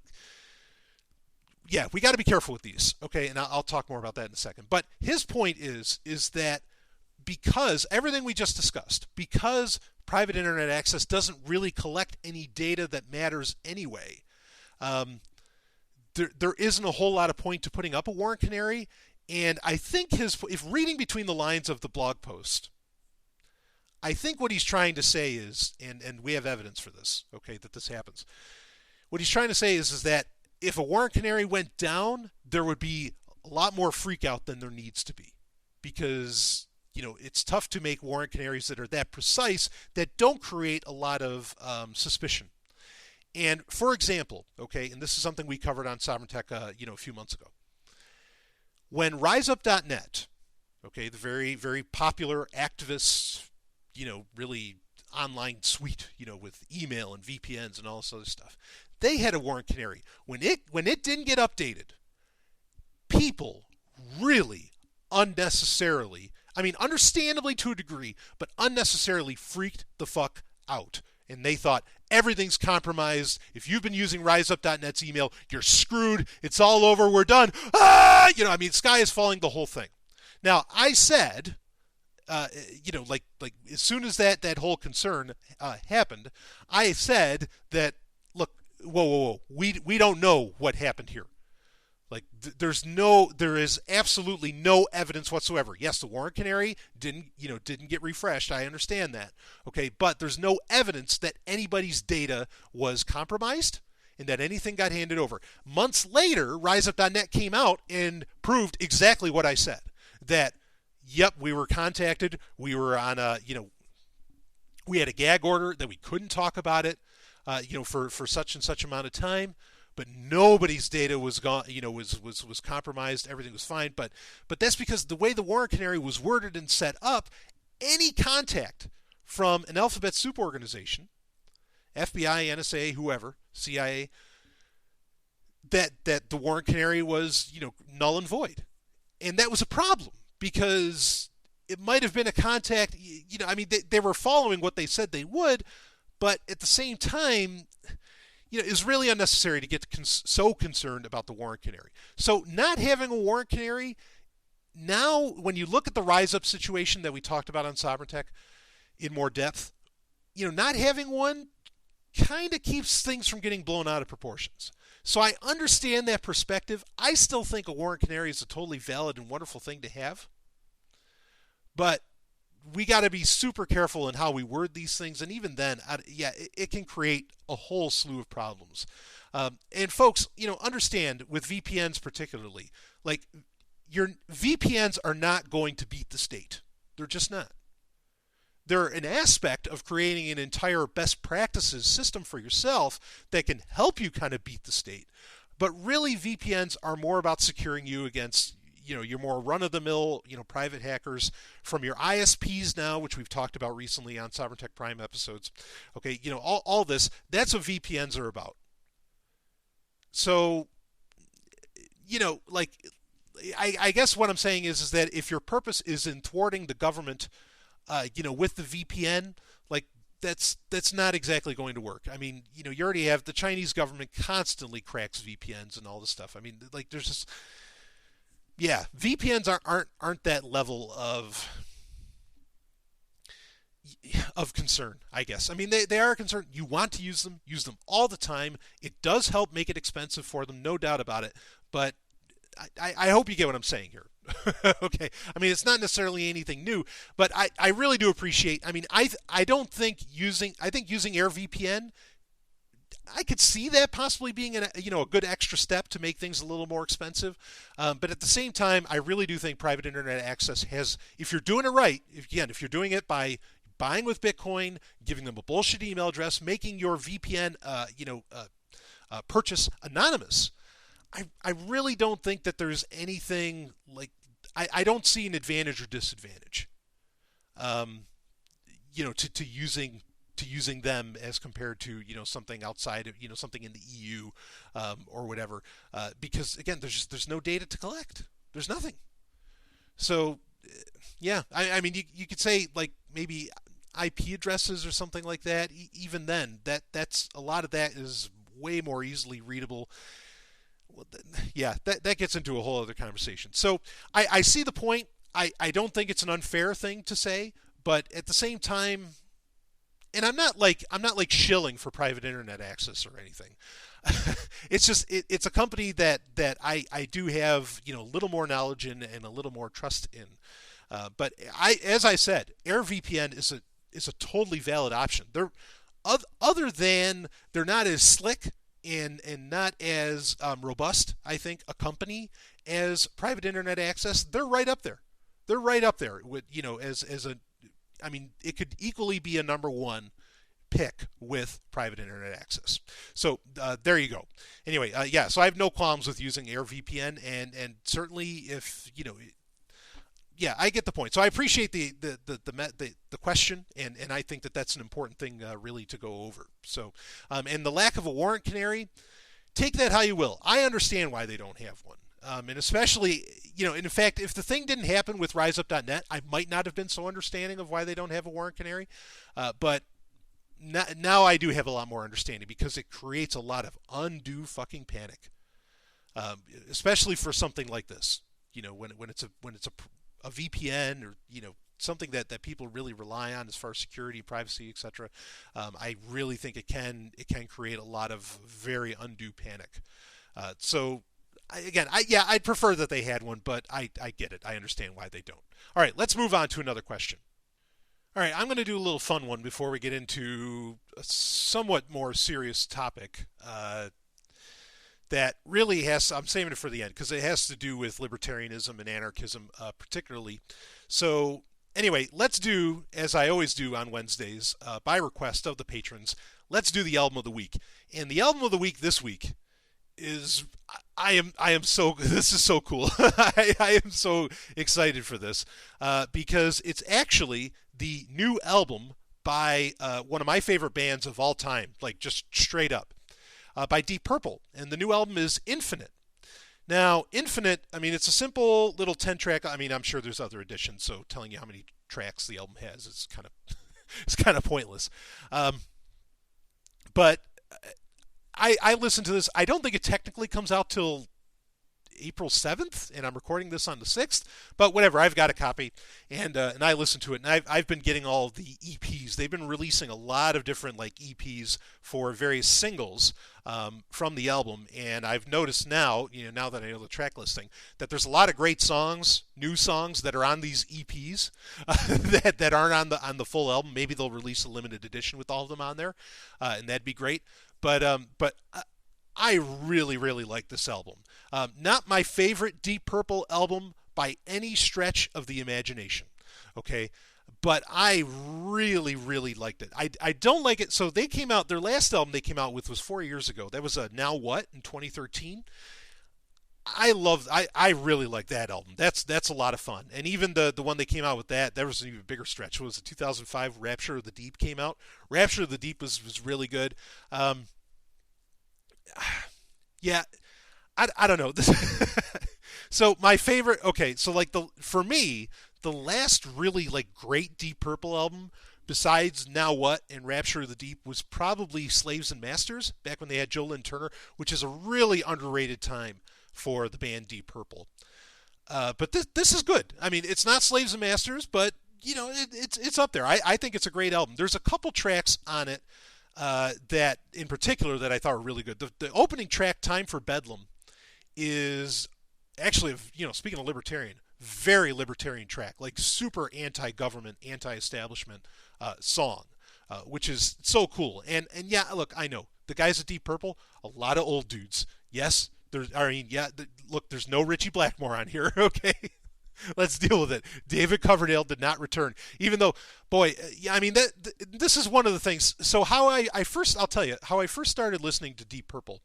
we got to be careful with these, okay? And I'll talk more about that in a second. But his point is that because everything we just discussed, because private internet access doesn't really collect any data that matters anyway, there isn't a whole lot of point to putting up a warrant canary. And I think if reading between the lines of the blog post, I think what he's trying to say is, and we have evidence for this, okay, that this happens. What he's trying to say is that if a warrant canary went down, there would be a lot more freak out than there needs to be, because it's tough to make warrant canaries that are that precise that don't create a lot of suspicion. And for example, okay, and this is something we covered on Sovereign Tech, a few months ago. When RiseUp.net, okay, the very, very popular activist, really online suite, with email and VPNs and all this other stuff, they had a warrant canary. When it didn't get updated, people really unnecessarily, understandably to a degree, but unnecessarily freaked the fuck out. And they thought everything's compromised. If you've been using RiseUp.net's email, you're screwed. It's all over. We're done. Sky is falling, the whole thing. Now, I said, like as soon as that whole concern happened, I said that, look, whoa, we don't know what happened here. Like there is absolutely no evidence whatsoever. Yes, the warrant canary didn't get refreshed. I understand that. Okay, but there's no evidence that anybody's data was compromised and that anything got handed over. Months later, RiseUp.net came out and proved exactly what I said. That, yep, we were contacted. We were on we had a gag order that we couldn't talk about it, for such and such amount of time. But nobody's data was gone, was compromised. Everything was fine. But that's because the way the warrant canary was worded and set up, any contact from an alphabet soup organization, FBI, NSA, whoever, CIA, that the warrant canary was, null and void. And that was a problem because it might have been a contact, they were following what they said they would, but at the same time, it's really unnecessary to get so concerned about the warrant canary. So not having a warrant canary, now when you look at the RiseUp situation that we talked about on Sovereign Tech in more depth, not having one kind of keeps things from getting blown out of proportions. So I understand that perspective. I still think a warrant canary is a totally valid and wonderful thing to have. But we got to be super careful in how we word these things. And even then, it can create a whole slew of problems. And folks, understand with VPNs particularly, like your VPNs are not going to beat the state. They're just not. They're an aspect of creating an entire best practices system for yourself that can help you kind of beat the state. But really, VPNs are more about securing you against your more run-of-the-mill, private hackers from your ISPs now, which we've talked about recently on Sovereign Tech Prime episodes. Okay, all this, that's what VPNs are about. So, I guess what I'm saying is that if your purpose is in thwarting the government, with the VPN, like that's not exactly going to work. You already have the Chinese government constantly cracks VPNs and all this stuff. There's just... Yeah, VPNs aren't that level of concern, I guess. They are a concern. You want to use them all the time. It does help make it expensive for them, no doubt about it. But I hope you get what I'm saying here. Okay. It's not necessarily anything new, but I really do appreciate. I don't think using AirVPN, I could see that possibly being a good extra step to make things a little more expensive. But at the same time, I really do think private internet access has, if you're doing it right, if you're doing it by buying with Bitcoin, giving them a bullshit email address, making your VPN, purchase anonymous, I really don't think that there's anything like, I don't see an advantage or disadvantage, to using them as compared to something outside of something in the EU or whatever, because again there's no data to collect. There's nothing. So yeah, you could say like maybe IP addresses or something like that. Even then, that's a lot of that is way more easily readable. Yeah, that gets into a whole other conversation. So I see the point. I don't think it's an unfair thing to say, but at the same time. And I'm not like shilling for private internet access or anything. it's a company that I do have a little more knowledge in and a little more trust in. But as I said, AirVPN is a totally valid option. They're other than they're not as slick and not as robust, I think, a company as private internet access. They're right up there. They're right up there with as a. I mean, it could equally be a number one pick with private internet access. So there you go. Anyway, yeah. So I have no qualms with using AirVPN, and certainly if yeah, I get the point. So I appreciate the question, and I think that that's an important thing really to go over. So and the lack of a warrant canary, take that how you will. I understand why they don't have one. And especially, in fact, if the thing didn't happen with RiseUp.net, I might not have been so understanding of why they don't have a warrant canary. But now I do have a lot more understanding because it creates a lot of undue fucking panic, especially for something like this. When it's a VPN or something that people really rely on as far as security, privacy, etc. I really think it can create a lot of very undue panic. So. I'd prefer that they had one, but I get it. I understand why they don't. All right, let's move on to another question. All right, I'm going to do a little fun one before we get into a somewhat more serious topic that really I'm saving it for the end because it has to do with libertarianism and anarchism particularly. So anyway, let's do, as I always do on Wednesdays, by request of the patrons, let's do the album of the week. And the album of the week this week is I am so this is so cool. I am so excited for this because it's actually the new album by one of my favorite bands of all time, like just straight up, by Deep Purple, and the new album is Infinite. Now, Infinite, I mean, it's a simple little 10-track. I mean, I'm sure there's other editions, so telling you how many tracks the album has is kind of it's kind of pointless. But I listened to this. I don't think it technically comes out till April 7th, and I'm recording this on the 6th. But whatever, I've got a copy, and I listened to it, and I've been getting all the EPs. They've been releasing a lot of different EPs for various singles from the album, and I've noticed now, now that I know the track listing, that there's a lot of great songs, new songs that are on these EPs that aren't on the full album. Maybe they'll release a limited edition with all of them on there, and that'd be great. But I really, really like this album. Not my favorite Deep Purple album by any stretch of the imagination, okay? But I really, really liked it. I don't like it. So they came out, their last album they came out with was 4 years ago. That was Now What in 2013. I really like that album. That's a lot of fun. And even the one they came out with there was an even bigger stretch. It was 2005 Rapture of the Deep came out. Rapture of the Deep was really good. Yeah, I don't know. So my favorite, okay, so for me, the last really great Deep Purple album besides Now What and Rapture of the Deep was probably Slaves and Masters, back when they had Joe Lynn Turner, which is a really underrated time for the band Deep Purple. But this is good. I mean, it's not Slaves and Masters, but it's up there. I think it's a great album. There's a couple tracks on it that in particular that I thought were really good. The opening track, Time for Bedlam, is actually, speaking of libertarian, very libertarian track, super anti-government, anti-establishment song, which is so cool. And yeah, look, I know the guys at Deep Purple, a lot of old dudes. Yes, look, there's no Richie Blackmore on here, okay? Let's deal with it. David Coverdale did not return, even though, boy, yeah, I mean, this is one of the things. So I'll tell you how I first started listening to Deep Purple.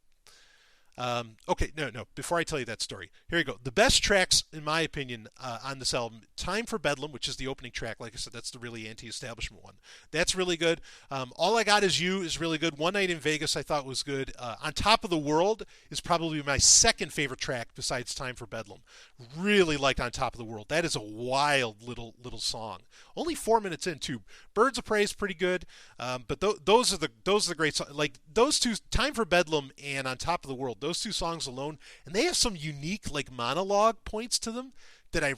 Okay, no. Before I tell you that story, here you go. The best tracks, in my opinion, on this album: "Time for Bedlam," which is the opening track. Like I said, that's the really anti-establishment one. That's really good. "All I Got Is You" is really good. "One Night in Vegas" I thought was good. "On Top of the World" is probably my second favorite track besides "Time for Bedlam." Really liked "On Top of the World." That is a wild little song. Only 4 minutes in too. "Birds of Prey" is pretty good. But those are the great songs. Like those two, "Time for Bedlam" and "On Top of the World." Those two songs alone, and they have some unique monologue points to them that I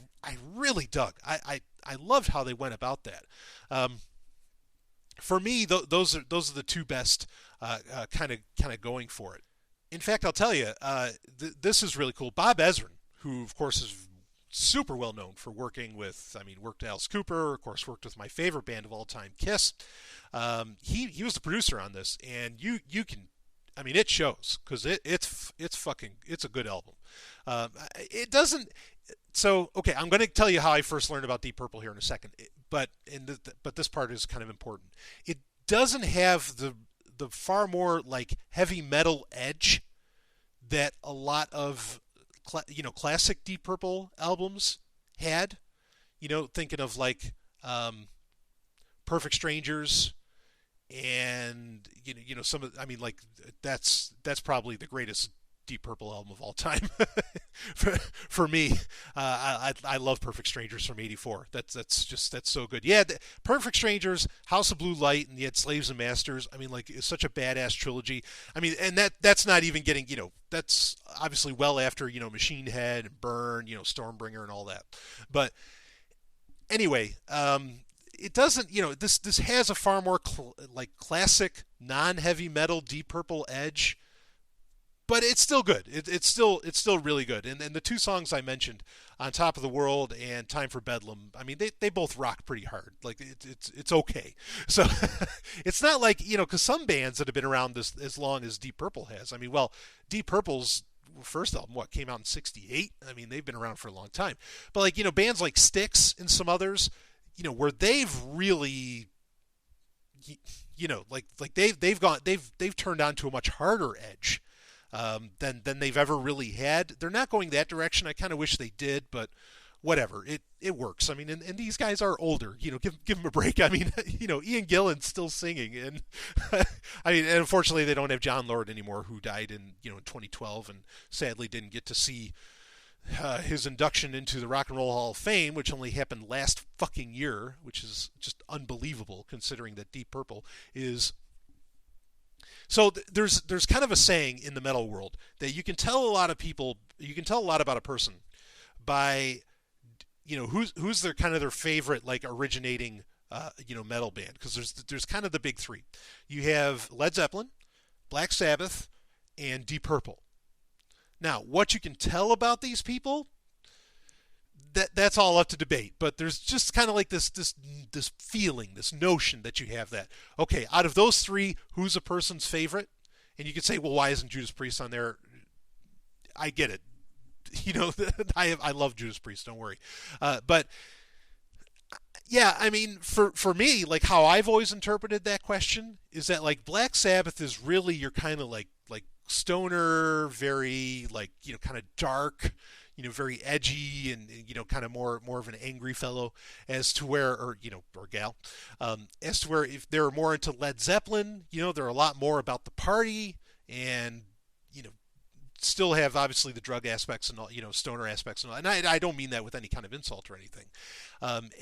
really dug. I loved how they went about that. For me, those are the two best kind of going for it. In fact, I'll tell you, this is really cool. Bob Ezrin, who of course is super well known for working with, I mean, worked with Alice Cooper, of course, worked with my favorite band of all time, Kiss. He was the producer on this, and you can, I mean, it shows because it's a good album. It doesn't. So okay, I'm going to tell you how I first learned about Deep Purple here in a second, but this part is kind of important. It doesn't have the far more like heavy metal edge that a lot of classic Deep Purple albums had. Thinking of like Perfect Strangers, and some of, I mean, like that's probably the greatest Deep Purple album of all time for me. I love Perfect Strangers from '84. That's so good. Yeah, Perfect Strangers, House of Blue Light, and yet Slaves and Masters. I mean, like, it's such a badass trilogy. I mean, and that's not even getting, that's obviously well after, Machine Head and Burn, Stormbringer and all that. But anyway, it doesn't, this has a far more like classic non-heavy metal Deep Purple edge, but it's still good. It's still really good. And the two songs I mentioned, On Top of the World and Time for Bedlam, I mean, they both rock pretty hard. Like, it's okay. So it's not like, because some bands that have been around this as long as Deep Purple has. I mean, well, Deep Purple's first album, came out in '68? I mean, they've been around for a long time. But like, bands like Styx and some others, where they've really, like they've turned on to a much harder edge than they've ever really had. They're not going that direction. I kind of wish they did, but whatever. It works. I mean, and these guys are older. Give them a break. I mean, Ian Gillan's still singing, and I mean, and unfortunately they don't have John Lord anymore, who died in 2012, and sadly didn't get to see his induction into the Rock and Roll Hall of Fame, which only happened last fucking year, which is just unbelievable considering that Deep Purple is. So there's kind of a saying in the metal world that you can tell a lot about a person by who's their favorite, like, originating metal band, because there's kind of the big three. You have Led Zeppelin, Black Sabbath, and Deep Purple. Now, what you can tell about these people, that's all up to debate. But there's just kind of like this feeling, this notion that you have that, okay, out of those three, who's a person's favorite? And you could say, well, why isn't Judas Priest on there? I get it. I love Judas Priest, don't worry. But yeah, I mean, for me, like, how I've always interpreted that question is that, like, Black Sabbath is really your kind of like stoner, very, like, kind of dark, very edgy, and kind of more of an angry fellow, as to where, or gal, as to where if they're more into Led Zeppelin, they're a lot more about the party, and still have obviously the drug aspects and all, stoner aspects and all. And I don't mean that with any kind of insult or anything.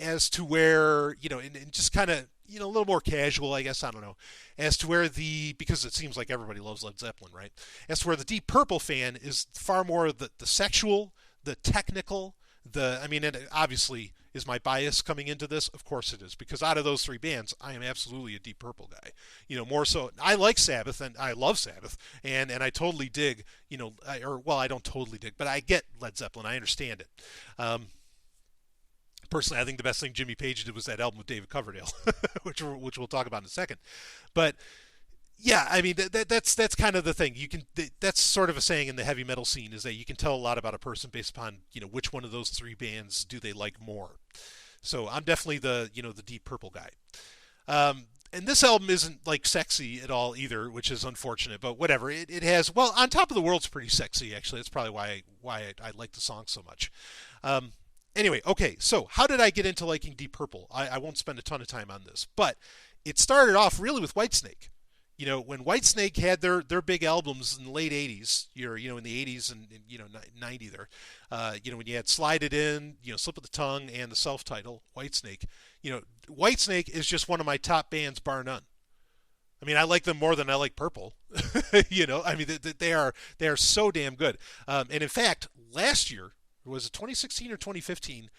As to where, and just kind of, a little more casual, I guess, I don't know. As to where because it seems like everybody loves Led Zeppelin, right? As to where the Deep Purple fan is far more the sexual, the technical, I mean, and obviously, is my bias coming into this? Of course it is, because out of those three bands, I am absolutely a Deep Purple guy. More so, I like Sabbath, and I love Sabbath, and I totally dig, I don't totally dig, but I get Led Zeppelin. I understand it. Personally, I think the best thing Jimmy Page did was that album with David Coverdale, which we'll talk about in a second. But yeah, I mean, that's kind of the thing. That's sort of a saying in the heavy metal scene, is that you can tell a lot about a person based upon, which one of those three bands do they like more. So I'm definitely the Deep Purple guy. And this album isn't, like, sexy at all either, which is unfortunate, but whatever. It has, well, On Top of the World's pretty sexy, actually. That's probably why I like the song so much. Anyway, okay, so how did I get into liking Deep Purple? I won't spend a ton of time on this, but it started off really with Whitesnake. When Whitesnake had their big albums in the late '80s, in the '80s and '90 there, when you had Slide It In, Slip of the Tongue, and the self-title Whitesnake, Whitesnake is just one of my top bands, bar none. I mean, I like them more than I like Purple. I mean, they are so damn good. And in fact, last year, was it 2016 or 2015?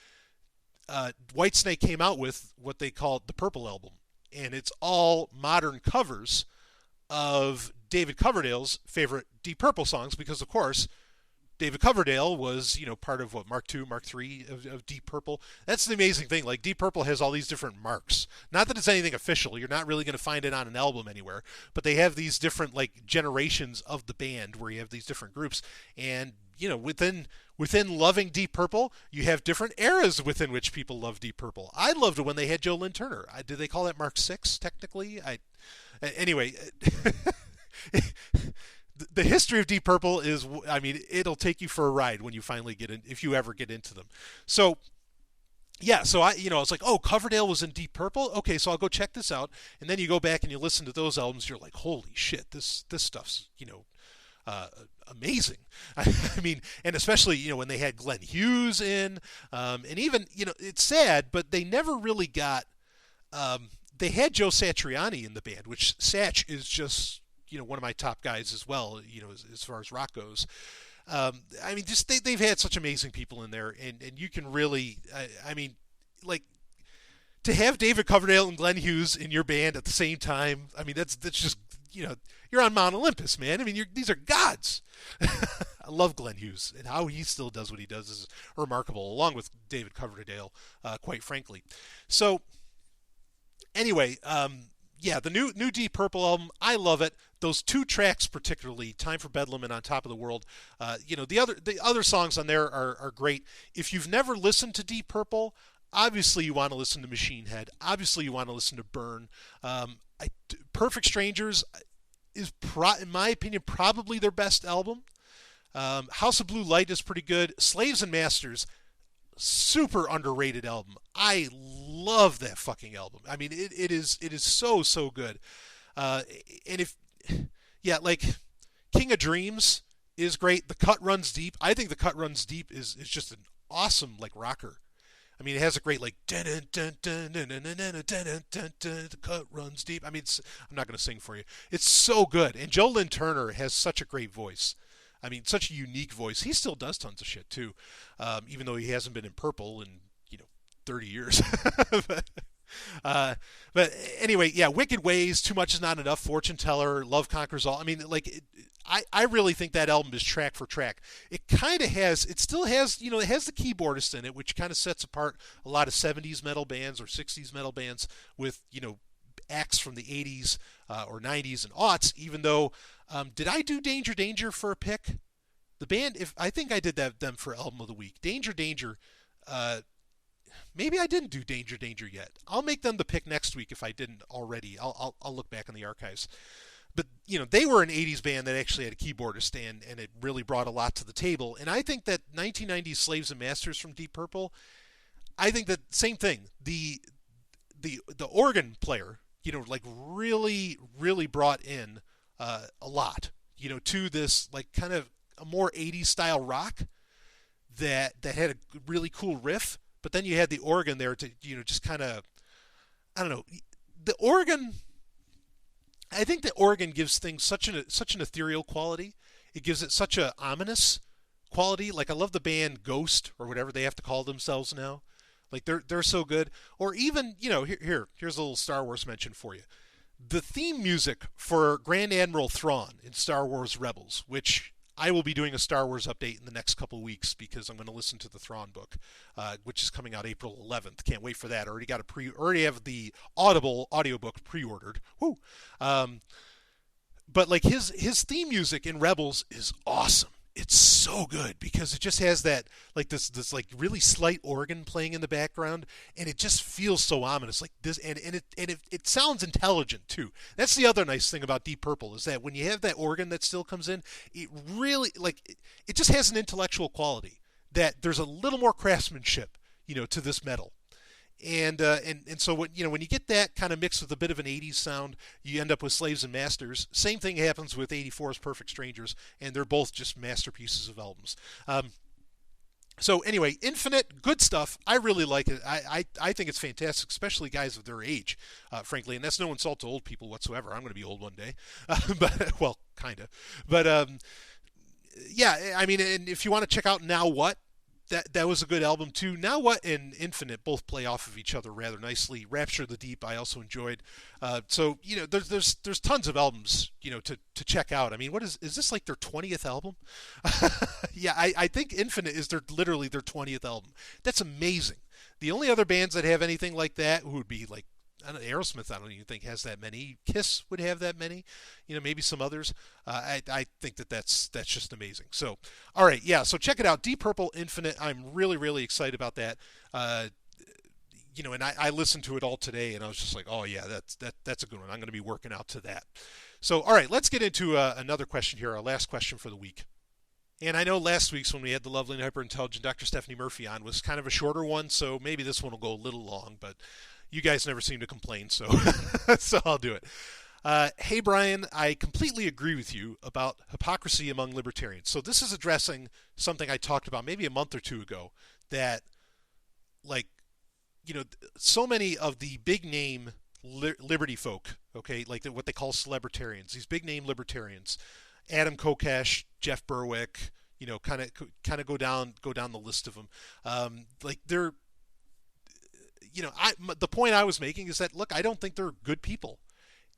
Whitesnake came out with what they called the Purple album, and it's all modern covers of David Coverdale's favorite Deep Purple songs because, of course, David Coverdale was, part of what, Mark II, Mark III of Deep Purple. That's the amazing thing. Like, Deep Purple has all these different marks. Not that it's anything official. You're not really going to find it on an album anywhere. But they have these different, like, generations of the band where you have these different groups. And, within loving Deep Purple, you have different eras within which people love Deep Purple. I loved it when they had Joe Lynn Turner. Did they call that Mark VI, technically? Anyway... The history of Deep Purple is, it'll take you for a ride when you finally get in, if you ever get into them. So, yeah, so I was like, oh, Coverdale was in Deep Purple? Okay, so I'll go check this out. And then you go back and you listen to those albums, you're like, holy shit, this stuff's, amazing. And especially, when they had Glenn Hughes in, and even, it's sad, but they never really got, they had Joe Satriani in the band, which Satch is just, one of my top guys as well, as far as rock goes. They've had such amazing people in there, and you can really, to have David Coverdale and Glenn Hughes in your band at the same time, that's just, you're on Mount Olympus, man. These are gods. I love Glenn Hughes, and how he still does what he does is remarkable, along with David Coverdale, quite frankly. So, anyway, the new Deep Purple album, I love it. Those two tracks particularly, Time for Bedlam and On Top of the World, the other songs on there are great. If you've never listened to Deep Purple, obviously you want to listen to Machine Head. Obviously you want to listen to Burn. Perfect Strangers is, in my opinion, probably their best album. House of Blue Light is pretty good. Slaves and Masters, super underrated album. I love that fucking album. It is so good. King of Dreams is great. The Cut Runs Deep. I think The Cut Runs Deep is just an awesome rocker. It has a great the Cut Runs Deep. I'm not going to sing for you. It's so good. And Joe Lynn Turner has such a great voice. Such a unique voice. He still does tons of shit too, even though he hasn't been in Purple in 30 years. But anyway, yeah, Wicked Ways, Too Much Is Not Enough, Fortune Teller, Love Conquers All. I really think that album is track for track. It kind of has, it still has, it has the keyboardist in it, which kind of sets apart a lot of 70s metal bands or 60s metal bands with, acts from the 80s or 90s and aughts, even though, did I do Danger Danger for a pick? The band, I think I did them for Album of the Week. Danger Danger, maybe I didn't do Danger Danger yet. I'll make them the pick next week if I didn't already. I'll look back in the archives. But, they were an 80s band that actually had a keyboardist, and it really brought a lot to the table. And I think that 1990s Slaves and Masters from Deep Purple, I think that same thing. The organ player, really, really brought in a lot, to this, kind of a more 80s style rock that had a really cool riff. But then you had the organ there to, just kind of, I don't know. The organ, I think the organ gives things such an ethereal quality. It gives it such a ominous quality. I love the band Ghost, or whatever they have to call themselves now. They're so good. Or even, here's a little Star Wars mention for you. The theme music for Grand Admiral Thrawn in Star Wars Rebels, which I will be doing a Star Wars update in the next couple of weeks because I'm going to listen to the Thrawn book, which is coming out April 11th. Can't wait for that. Already have the Audible audiobook pre-ordered. Woo! But his theme music in Rebels is awesome. It's so good because it just has that this really slight organ playing in the background, and it just feels so ominous and it sounds intelligent too. That's the other nice thing about Deep Purple is that when you have that organ that still comes in, it really it just has an intellectual quality that there's a little more craftsmanship to this metal. And so when you get that kind of mixed with a bit of an 80s sound, you end up with Slaves and Masters. Same thing happens with 84's Perfect Strangers, and they're both just masterpieces of albums. So anyway, Infinite, good stuff. I really like it. I think it's fantastic, especially guys of their age, frankly. And that's no insult to old people whatsoever. I'm going to be old one day, but kind of. But yeah, and if you want to check out Now What, that was a good album too. Now What and Infinite both play off of each other rather nicely. Rapture of the Deep I also enjoyed. So there's tons of albums to check out. I mean, what is this like their 20th album? Yeah, I think Infinite is literally their 20th album. That's amazing. The only other bands that have anything like that would be like, I don't know, Aerosmith, I don't even think has that many. Kiss would have that many. Maybe some others. I think that's just amazing. So, all right, yeah. So check it out, Deep Purple Infinite. I'm really really excited about that. And I listened to it all today, and I was just like, oh yeah, that's a good one. I'm going to be working out to that. So, all right, let's get into another question here. Our last question for the week. And I know last week's when we had the lovely and hyper intelligent Dr. Stephanie Murphy on was kind of a shorter one, so maybe this one will go a little long, but you guys never seem to complain, so so I'll do it. Hey Brian, I completely agree with you about hypocrisy among libertarians. So this is addressing something I talked about maybe a month or two ago, that like so many of the big name liberty folk, okay, like what they call celebritarians, these big name libertarians, Adam Kokesh, Jeff Berwick, kind of go down the list of them. Like they're, the point I was making is that, look, I don't think they're good people,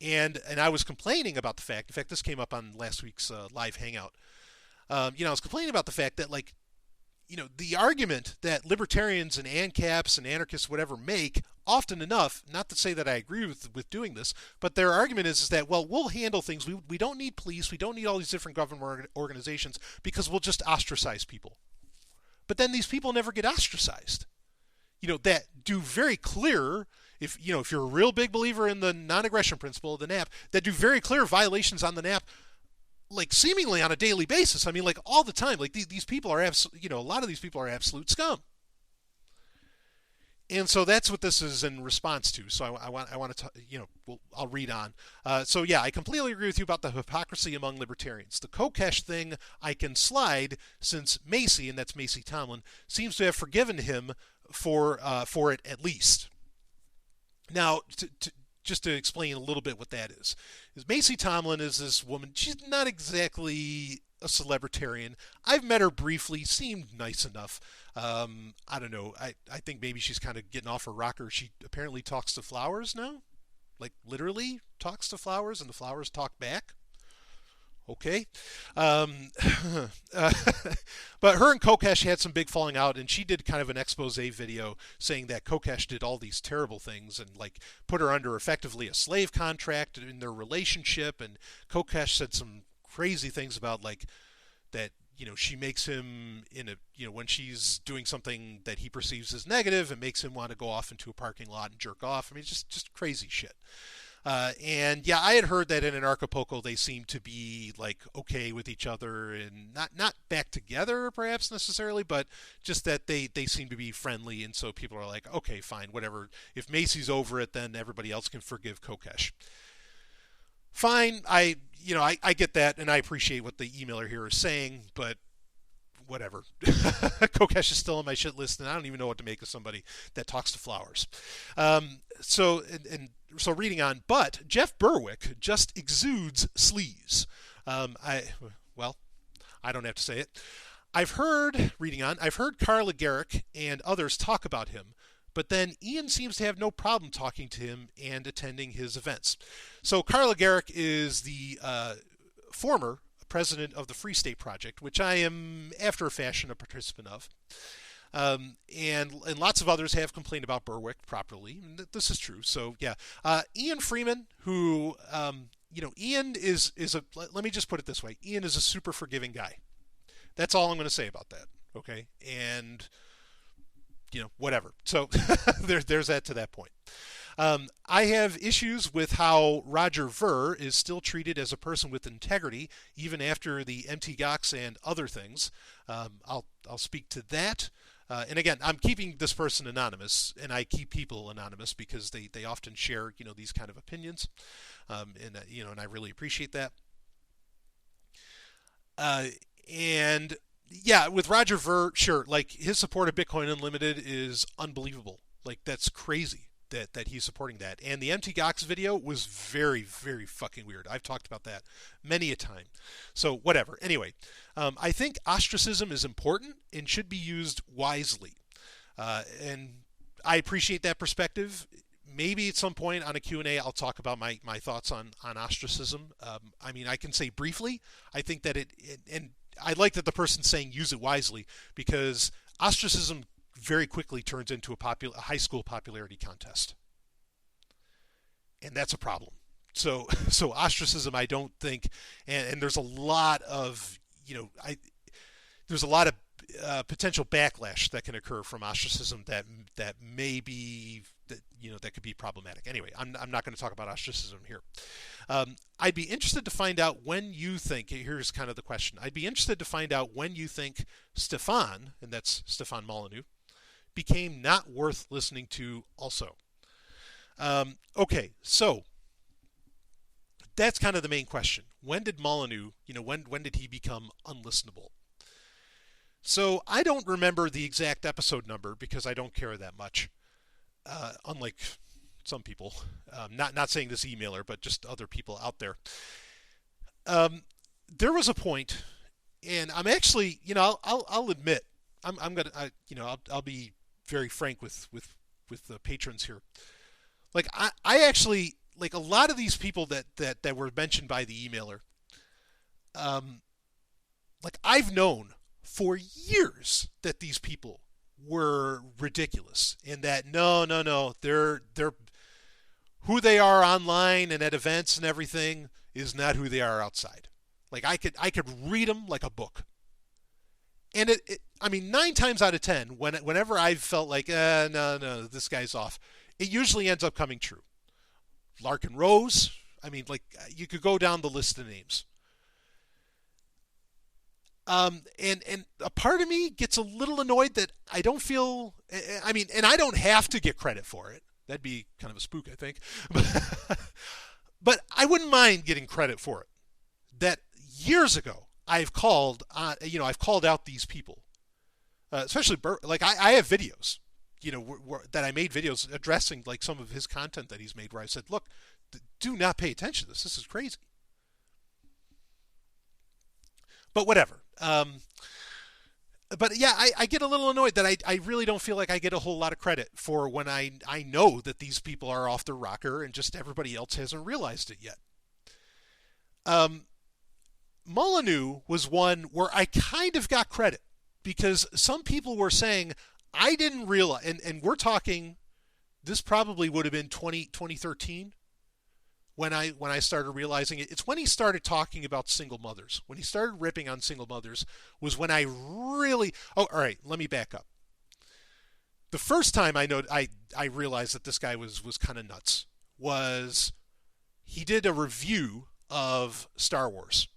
and I was complaining about the fact. In fact, this came up on last week's live hangout. I was complaining about the fact that, like, the argument that libertarians and ANCAPs and anarchists, whatever, make often enough, not to say that I agree with doing this, but their argument is that, well, we'll handle things. We don't need police. We don't need all these different government organizations because we'll just ostracize people. But then these people never get ostracized. That do very clear, if you're a real big believer in the non-aggression principle of the NAP, that do very clear violations on the NAP, like seemingly on a daily basis. I mean, like all the time. Like these people are a lot of these people are absolute scum. And so that's what this is in response to. So I want to I'll read on. So yeah, I completely agree with you about the hypocrisy among libertarians. The Kokesh thing I can slide, since Macy, and that's Macy Tomlin, seems to have forgiven him for it at least. Now, just to explain a little bit what that is Macy Tomlin is this woman. She's not exactly a celebritarian. I've met her briefly, seemed nice enough. I don't know. I think maybe she's kind of getting off her rocker. She apparently talks to flowers now. Like literally talks to flowers, and the flowers talk back. Okay. But her and Kokesh had some big falling out, and she did kind of an expose video saying that Kokesh did all these terrible things and like put her under effectively a slave contract in their relationship. And Kokesh said some crazy things about like that, she makes him when she's doing something that he perceives as negative, it makes him want to go off into a parking lot and jerk off. I mean, just crazy shit. And yeah, I had heard that in Anarchapulco they seem to be like okay with each other and not back together perhaps necessarily, but just that they seem to be friendly, and so people are like, okay, fine, whatever. If Macy's over it, then everybody else can forgive Kokesh. Fine, I get that, and I appreciate what the emailer here is saying, but whatever. Kokesh is still on my shit list, and I don't even know what to make of somebody that talks to flowers. So reading on, but Jeff Berwick just exudes sleaze. I don't have to say it. I've heard Carla Garrick and others talk about him, but then Ian seems to have no problem talking to him and attending his events. So Carla Garrick is the former president of the Free State Project, which I am, after a fashion, a participant of. And lots of others have complained about Berwick properly. This is true. So yeah, Ian Freeman, who Ian is let me just put it this way: Ian is a super forgiving guy. That's all I'm going to say about that. Okay, and whatever. So there's that to that point. I have issues with how Roger Ver is still treated as a person with integrity, even after the MT Gox and other things. I'll speak to that. And again, I'm keeping this person anonymous, and I keep people anonymous because they often share these kind of opinions, and I really appreciate that. And yeah, with Roger Ver, sure, like his support of Bitcoin Unlimited is unbelievable. Like that's crazy. that he's supporting that. And the MT Gox video was very, very fucking weird. I've talked about that many a time. So whatever. Anyway, I think ostracism is important and should be used wisely. And I appreciate that perspective. Maybe at some point on a Q&A I'll talk about my thoughts on ostracism. I mean, I can say briefly, I think that and I like that the person's saying use it wisely, because ostracism very quickly turns into a high school popularity contest. And that's a problem. So ostracism, I don't think, and there's a lot of, there's a lot of potential backlash that can occur from ostracism that may be, that could be problematic. Anyway, I'm not going to talk about ostracism here. I'd be interested to find out when you think, here's kind of the question, I'd be interested to find out when you think Stefan, and that's Stefan Molyneux, became not worth listening to also. Okay, so that's kind of the main question. When did Molyneux, when did he become unlistenable? So I don't remember the exact episode number because I don't care that much, unlike some people. Not saying this emailer, but just other people out there. There was a point, and I'm actually, I'll admit, I'll be very frank with the patrons here. Like I actually, like, a lot of these people that were mentioned by the emailer, like, I've known for years that these people were ridiculous, and that no, they're who they are online and at events and everything is not who they are outside. Like, I could read them like a book. And I mean, 9 times out of 10, whenever I've felt like, no, this guy's off, it usually ends up coming true. Larkin Rose, I mean, like, you could go down the list of names. And a part of me gets a little annoyed that I don't feel, I mean, and I don't have to get credit for it. That'd be kind of a spook, I think. But I wouldn't mind getting credit for it. That years ago, I've called out these people, especially like I have videos, that I made videos addressing like some of his content that he's made, where I said, look, do not pay attention to this. This is crazy. But whatever. But yeah, I get a little annoyed that I really don't feel like I get a whole lot of credit for when I know that these people are off their rocker and just everybody else hasn't realized it yet. Molyneux was one where I kind of got credit, because some people were saying, I didn't realize, and we're talking, this probably would have been 2013 when I started realizing it. It's when he started talking about single mothers. When he started ripping on single mothers was when I really, all right, let me back up. The first time I realized that this guy was kind of nuts was he did a review of Star Wars.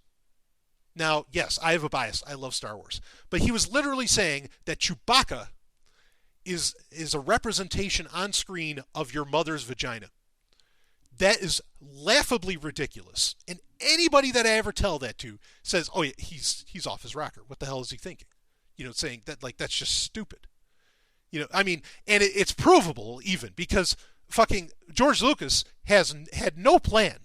Now, yes, I have a bias. I love Star Wars. But he was literally saying that Chewbacca is a representation on screen of your mother's vagina. That is laughably ridiculous. And anybody that I ever tell that to says, oh yeah, he's off his rocker. What the hell is he thinking? Saying that, like, that's just stupid. I mean, and it's provable even, because fucking George Lucas had no plan.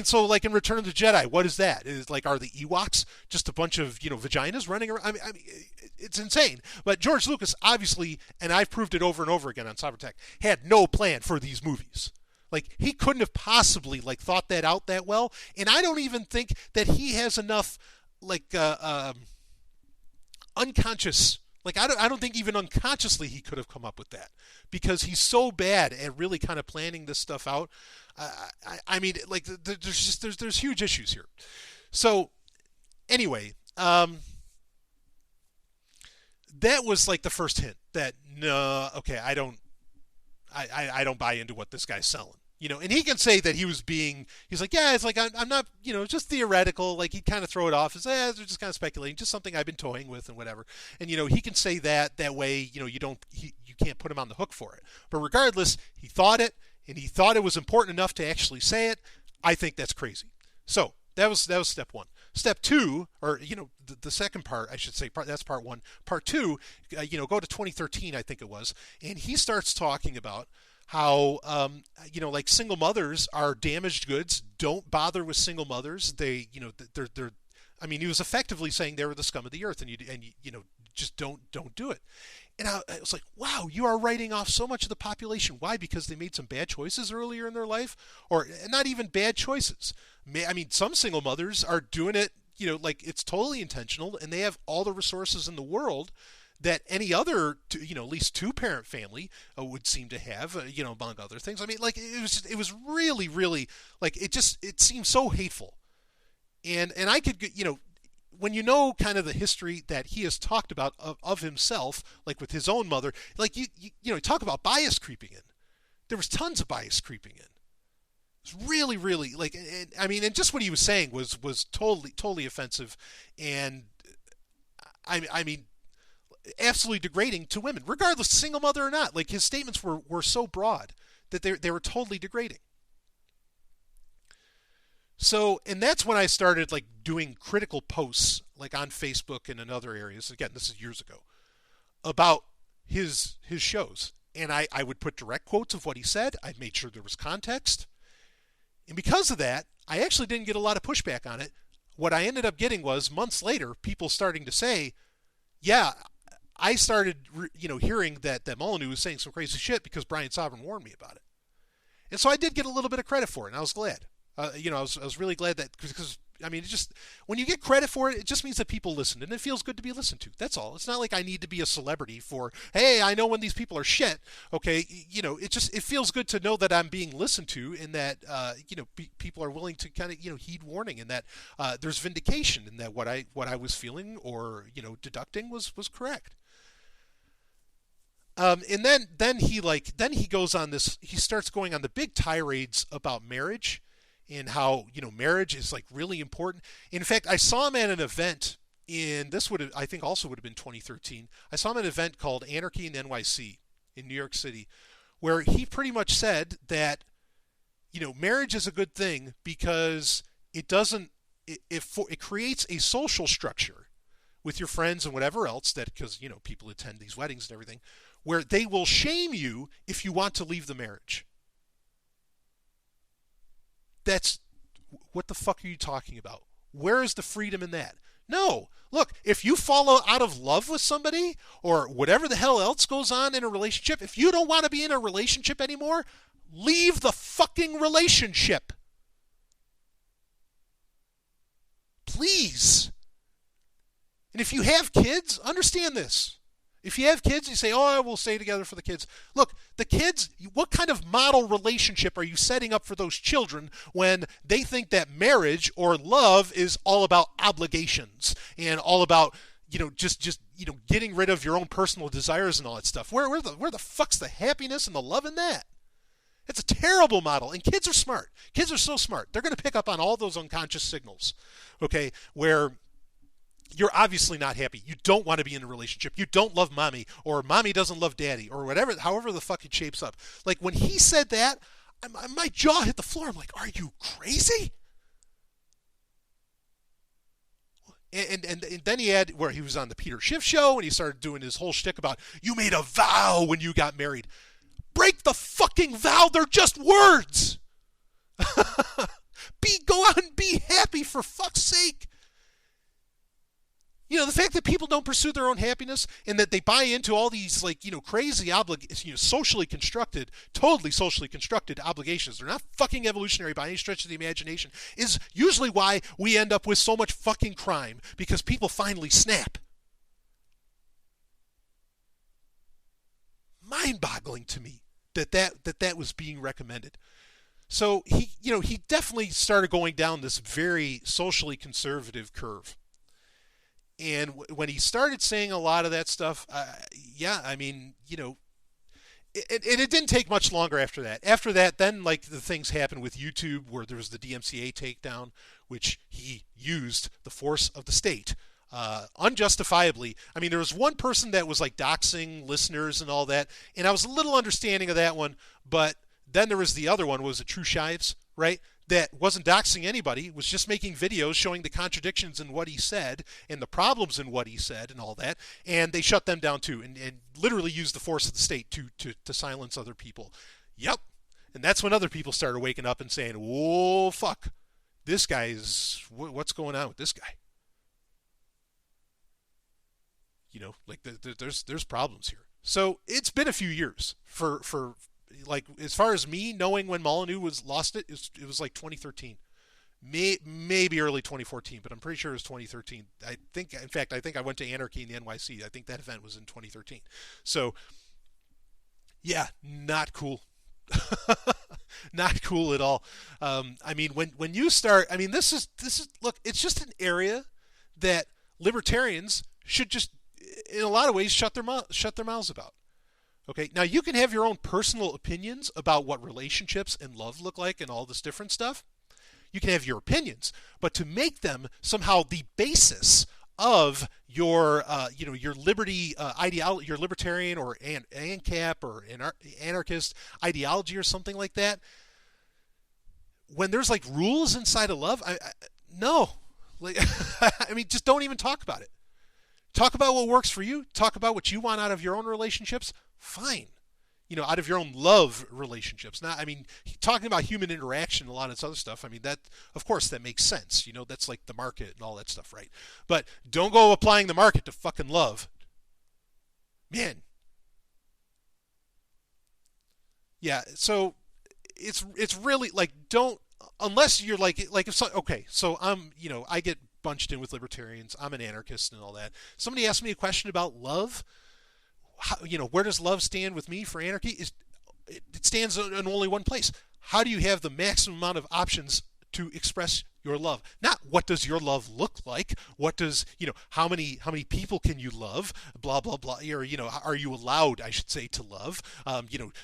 So like in Return of the Jedi, what is that? Is like, are the Ewoks just a bunch of, vaginas running around? I mean, it's insane. But George Lucas obviously, and I've proved it over and over again on Cybertech, had no plan for these movies. Like, he couldn't have possibly like thought that out that well. And I don't even think that he has enough like unconscious. Like, I don't think even unconsciously he could have come up with that, because he's so bad at really kind of planning this stuff out. I mean, like, there's huge issues here. So anyway, that was like the first hint that no, okay, I don't buy into what this guy's selling. And he can say that he's like, yeah, it's like, I'm not, just theoretical. Like, he'd kind of throw it off as, they're just kind of speculating, just something I've been toying with and whatever. And, he can say that way, you can't put him on the hook for it. But regardless, he thought it, and he thought it was important enough to actually say it. I think that's crazy. So that was step one. Step two, or the second part, I should say, that's part one. Part two, go to 2013, I think it was, and he starts talking about how like single mothers are damaged goods. Don't bother with single mothers. They're. I mean, he was effectively saying they were the scum of the earth, and just don't do it. And I was like, wow, you are writing off so much of the population. Why? Because they made some bad choices earlier in their life, or not even bad choices. I mean, some single mothers are doing it, like it's totally intentional, and they have all the resources in the world that any other, at least two-parent family would seem to have, among other things. I mean, like it was really, really, like it seemed so hateful, and I could, when kind of the history that he has talked about of himself, like with his own mother, like talk about bias creeping in. There was tons of bias creeping in. It was really, really like, and just what he was saying was totally, totally offensive, and I mean, absolutely degrading to women, regardless single mother or not. Like his statements were so broad that they were totally degrading. So, and that's when I started like doing critical posts like on Facebook and in other areas. Again, this is years ago, about his shows. And I would put direct quotes of what he said. I made sure there was context. And because of that, I actually didn't get a lot of pushback on it. What I ended up getting was months later, people starting to say, yeah, I started, hearing that Molyneux was saying some crazy shit because Brian Sovereign warned me about it. And so I did get a little bit of credit for it, and I was glad. I was really glad that, because I mean, it just, when you get credit for it, it just means that people listen, and it feels good to be listened to. That's all. It's not like I need to be a celebrity for, hey, I know when these people are shit. Okay, it feels good to know that I'm being listened to, and that people are willing to kind of heed warning, and that there's vindication, and that what I was feeling or deducting was correct. And then he goes on this. He starts going on the big tirades about marriage, and how marriage is like really important. In fact, I saw him at an event I think also would have been 2013. I saw him at an event called Anarchy in NYC in New York City, where he pretty much said that marriage is a good thing because it creates a social structure with your friends and whatever else, that because people attend these weddings and everything, where they will shame you if you want to leave the marriage. That's, what the fuck are you talking about? Where is the freedom in that? No. Look, if you fall out of love with somebody, or whatever the hell else goes on in a relationship, if you don't want to be in a relationship anymore, leave the fucking relationship. Please. And if you have kids, understand this. If you have kids, you say, oh, I will stay together for the kids. Look, the kids, what kind of model relationship are you setting up for those children when they think that marriage or love is all about obligations and all about, just getting rid of your own personal desires and all that stuff? Where the fuck's the happiness and the love in that? It's a terrible model. And kids are smart. Kids are so smart. They're going to pick up on all those unconscious signals, okay, where you're obviously not happy. You don't want to be in a relationship. You don't love mommy, or mommy doesn't love daddy, or whatever, however the fuck it shapes up. Like when he said that, my jaw hit the floor. I'm like, are you crazy? And then he had, where he was on the Peter Schiff show, and he started doing his whole shtick about, you made a vow when you got married. Break the fucking vow. They're just words. Go out and be happy, for fuck's sake. The fact that people don't pursue their own happiness, and that they buy into all these crazy socially constructed, totally socially constructed obligations. They're not fucking evolutionary by any stretch of the imagination, is usually why we end up with so much fucking crime, because people finally snap. Mind-boggling to me that was being recommended. So he definitely started going down this very socially conservative curve. And when he started saying a lot of that stuff, it didn't take much longer after that. After that, then the things happened with YouTube, where there was the DMCA takedown, which he used the force of the state unjustifiably. I mean, there was one person that was doxing listeners and all that, and I was a little understanding of that one, but then there was the other one, was it True Shives, right? that wasn't doxing anybody, was just making videos showing the contradictions in what he said and the problems in what he said and all that, and they shut them down too, and literally used the force of the state to silence other people. Yep. And that's when other people started waking up and saying, whoa, fuck, this guy is, what's going on with this guy? Like there's problems here. So it's been a few years for like, as far as me knowing when Molyneux lost it, it was like 2013, maybe early 2014, but I'm pretty sure it was 2013. I think I went to Anarchy in the NYC. I think that event was in 2013. So yeah, not cool. Not cool at all. I mean, when you start, I mean, this is look, it's just an area that libertarians should just, in a lot of ways, shut their mouths about. Okay, now you can have your own personal opinions about what relationships and love look like and all this different stuff. You can have your opinions, but to make them somehow the basis of your your liberty ideology, your libertarian or ANCAP or anarchist ideology or something like that, when there's like rules inside of love, no, like I mean, just don't even talk about it. Talk about what works for you. Talk about what you want out of your own relationships. Fine. Out of your own love relationships. Now, I mean, talking about human interaction and a lot of this other stuff, I mean, that, of course, that makes sense. That's like the market and all that stuff, right? But don't go applying the market to fucking love. Man. Yeah, so it's really like, don't, unless you're like if so, okay, so I'm, I get bunched in with libertarians. I'm an anarchist and all that. Somebody asked me a question about love. How, where does love stand with me for anarchy? It stands in only one place. How do you have the maximum amount of options to express your love? Not what does your love look like? What does, how many people can you love? Blah, blah, blah. Or, are you allowed, I should say, to love?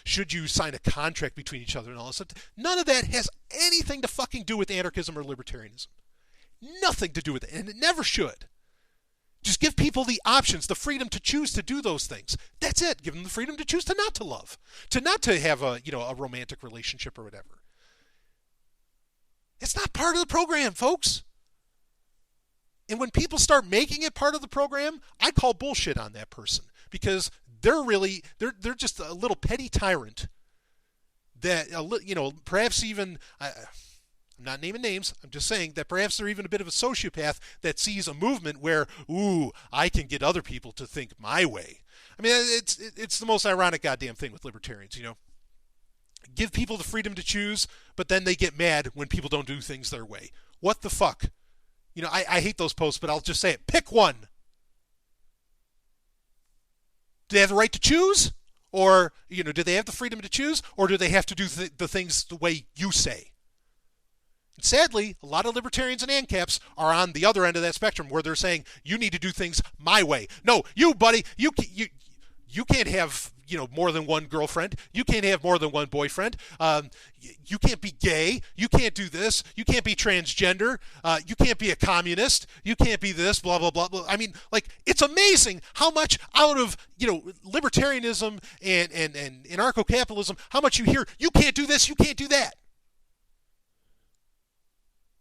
Should you sign a contract between each other and all this stuff? None of that has anything to fucking do with anarchism or libertarianism. Nothing to do with it, and it never should. Just give people the options, the freedom to choose to do those things. That's it. Give them the freedom to choose to not to love, to not to have a romantic relationship or whatever. It's not part of the program, folks. And when people start making it part of the program, I call bullshit on that person, because they're just a little petty tyrant that perhaps even. I'm not naming names. I'm just saying that perhaps they're even a bit of a sociopath that sees a movement where, ooh, I can get other people to think my way. I mean, it's the most ironic goddamn thing with libertarians, Give people the freedom to choose, but then they get mad when people don't do things their way. What the fuck? I hate those posts, but I'll just say it. Pick one. Do they have the right to choose? Or, do they have the freedom to choose? Or do they have to do the things the way you say? Sadly, a lot of libertarians and ANCAPs are on the other end of that spectrum, where they're saying, you need to do things my way. No, you, buddy, you can't have more than one girlfriend. You can't have more than one boyfriend. You can't be gay. You can't do this. You can't be transgender. You can't be a communist. You can't be this, blah, blah, blah, blah. I mean, like, it's amazing how much out of, libertarianism and anarcho-capitalism, how much you hear, you can't do this, you can't do that.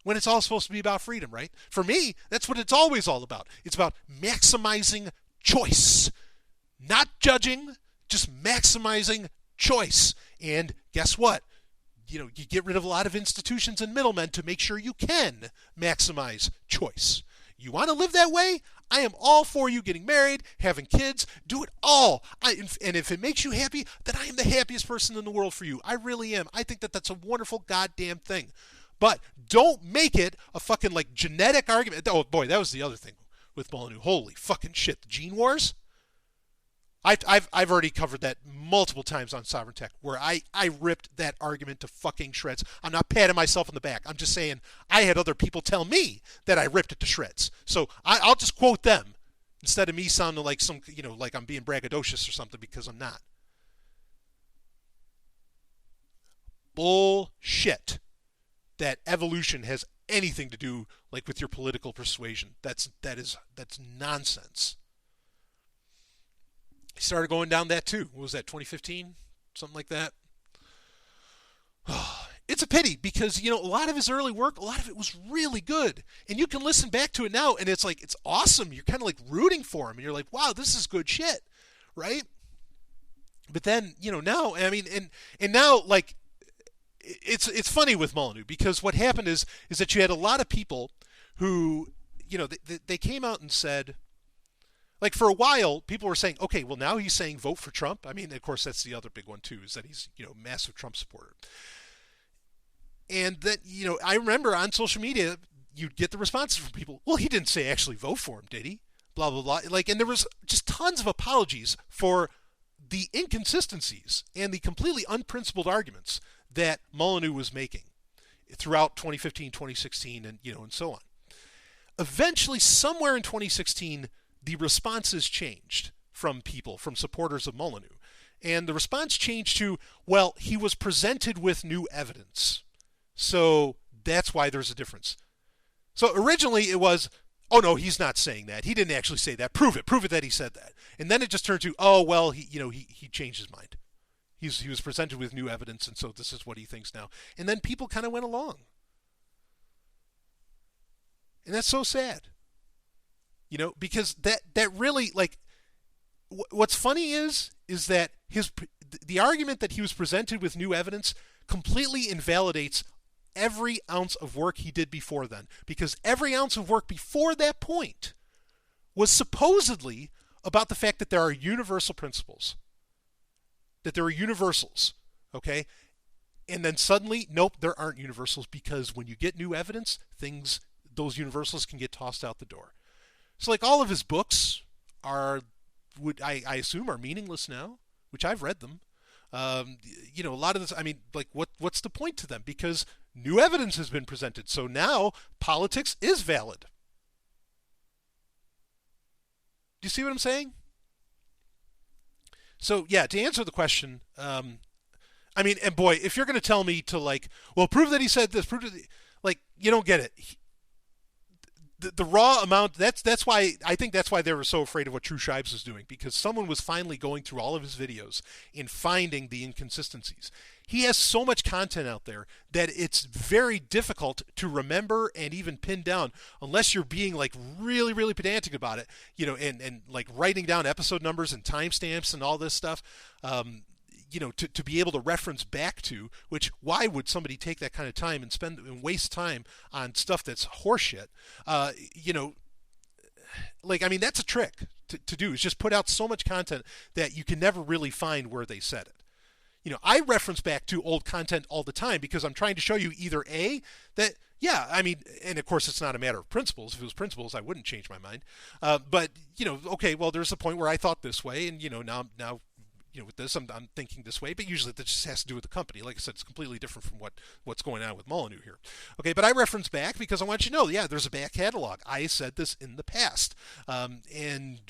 When it's all supposed to be about freedom, right? For me, that's what it's always all about. It's about maximizing choice. Not judging, just maximizing choice. And guess what? You get rid of a lot of institutions and middlemen to make sure you can maximize choice. You want to live that way? I am all for you getting married, having kids, do it all. And if it makes you happy, then I am the happiest person in the world for you. I really am. I think that that's a wonderful goddamn thing. But don't make it a fucking like genetic argument. Oh boy, that was the other thing with Molyneux. Holy fucking shit, the gene wars. I've already covered that multiple times on Sovereign Tech, where I ripped that argument to fucking shreds. I'm not patting myself on the back. I'm just saying I had other people tell me that I ripped it to shreds. So I'll just quote them instead of me sounding like some like I'm being braggadocious or something, because I'm not. Bullshit. That evolution has anything to do like with your political persuasion. That's nonsense. I started going down that too. What was that, 2015? Something like that. it's a pity because, a lot of his early work, a lot of it was really good. And you can listen back to it now and it's like, it's awesome. You're kind of like rooting for him and you're like, wow, this is good shit. Right? But then, now, I mean, and now, like, it's funny with Molyneux because what happened is that you had a lot of people who, they came out and said, like, for a while, people were saying, okay, well, now he's saying vote for Trump. I mean, of course, that's the other big one, too, is that he's, massive Trump supporter. And that, I remember on social media, you'd get the responses from people, well, he didn't say actually vote for him, did he? Blah, blah, blah. Like, and there was just tons of apologies for the inconsistencies and the completely unprincipled arguments that Molyneux was making throughout 2015, 2016, and so on. Eventually, somewhere in 2016, the responses changed from people, from supporters of Molyneux. And the response changed to, well, he was presented with new evidence. So that's why there's a difference. So originally it was, oh no, he's not saying that. He didn't actually say that. Prove it. Prove it that he said that. And then it just turned to, oh, well, he changed his mind. He was presented with new evidence, and so this is what he thinks now. And then people kind of went along. And that's so sad. Because that really, like, what's funny is that the argument that he was presented with new evidence completely invalidates every ounce of work he did before then. Because every ounce of work before that point was supposedly about the fact that there are universal principles. That there are universals. Okay? And then suddenly, nope, there aren't universals because when you get new evidence, those universals can get tossed out the door. So, like, all of his books I assume are meaningless now, which I've read them. A lot of this, I mean, like, what's the point to them? Because new evidence has been presented. So now politics is valid. Do you see what I'm saying? So, yeah, to answer the question, I mean, and boy, if you're going to tell me to, like, well, prove that he said this, like, you don't get it. The raw amount, that's why I think that's why they were so afraid of what True Shibes was doing, because someone was finally going through all of his videos and finding the inconsistencies. He has so much content out there that it's very difficult to remember and even pin down unless you're being, like, really, really pedantic about it, and like writing down episode numbers and timestamps and all this stuff. To be able to reference back to, which why would somebody take that kind of time and waste time on stuff that's horseshit? Like, I mean, that's a trick to do, is just put out so much content that you can never really find where they said it. I reference back to old content all the time because I'm trying to show you either A, that, yeah, I mean, and of course it's not a matter of principles. If it was principles, I wouldn't change my mind. But, okay, well, there's a point where I thought this way, and, now with this, I'm thinking this way, but usually that just has to do with the company. Like I said, it's completely different from what's going on with Molyneux here. Okay, but I reference back because I want you to know, yeah, there's a back catalog. I said this in the past. And,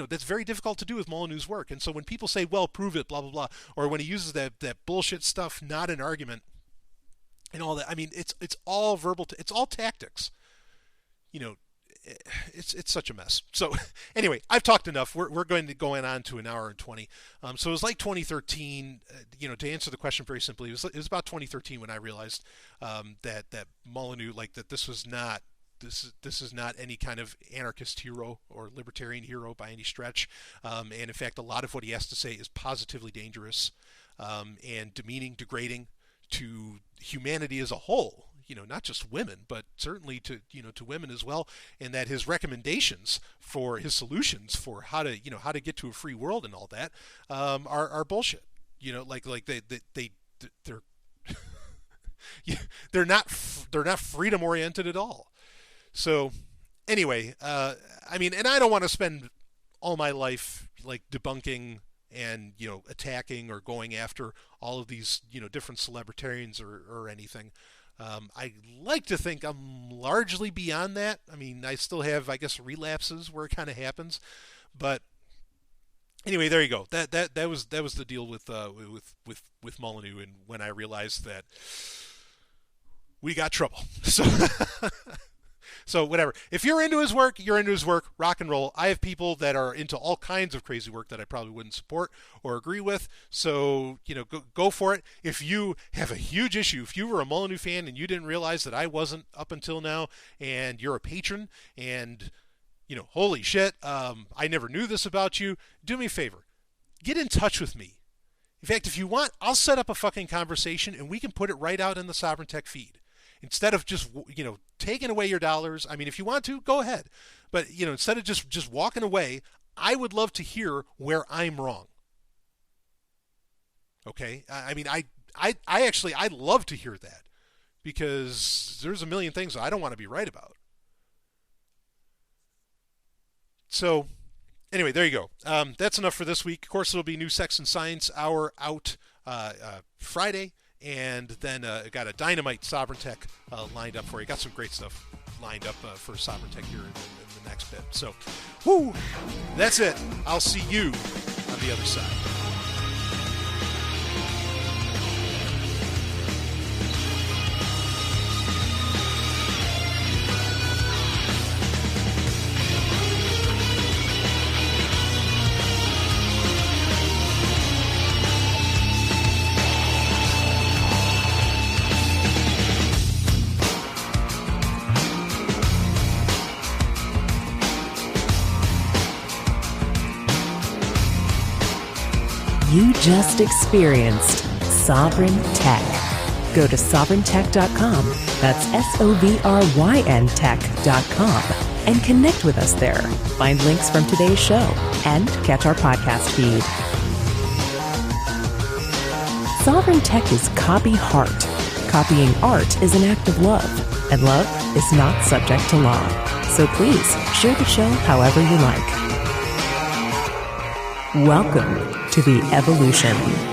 that's very difficult to do with Molyneux's work. And so when people say, well, prove it, blah, blah, blah, or when he uses that bullshit stuff, not an argument, and all that, I mean, it's all verbal, it's all tactics. It's such a mess. So anyway, I've talked enough. We're going to go on to an hour and 20. So it was like 2013. To answer the question very simply, it was about 2013 when I realized that Molyneux, like, that this is not any kind of anarchist hero or libertarian hero by any stretch. And in fact, a lot of what he has to say is positively dangerous and demeaning, degrading to humanity as a whole. Not just women, but certainly to women as well, and that his recommendations for his solutions for how to get to a free world and all that are bullshit. Like they're they're not freedom oriented at all. So anyway, I mean, and I don't want to spend all my life, like, debunking and attacking or going after all of these different celebritarians or anything. I like to think I'm largely beyond that. I mean, I still have, I guess, relapses where it kind of happens, but anyway, there you go. That was the deal with Molyneux, and when I realized that we got trouble. So So whatever. If you're into his work, you're into his work. Rock and roll. I have people that are into all kinds of crazy work that I probably wouldn't support or agree with. So, go for it. If you have a huge issue, if you were a Molyneux fan and you didn't realize that I wasn't up until now, and you're a patron, and holy shit, I never knew this about you, do me a favor. Get in touch with me. In fact, if you want, I'll set up a fucking conversation and we can put it right out in the Sovereign Tech feed. Instead of just, taking away your dollars. I mean, if you want to, go ahead. But, instead of just walking away, I would love to hear where I'm wrong. Okay? I mean, I'd love to hear that, because there's a million things I don't want to be right about. So, anyway, there you go. That's enough for this week. Of course, there'll be new Sex and Science Hour out Friday, and then got a dynamite Sovereign Tech lined up for you. Got some great stuff lined up for Sovereign Tech here in the next bit. So, that's it. I'll see you on the other side. You just experienced Sovereign Tech. Go to sovereigntech.com, that's SOVRYN tech.com, and connect with us there. Find links from today's show and catch our podcast feed. Sovereign Tech is copy heart. Copying art is an act of love, and love is not subject to law. So please share the show however you like. Welcome to the evolution.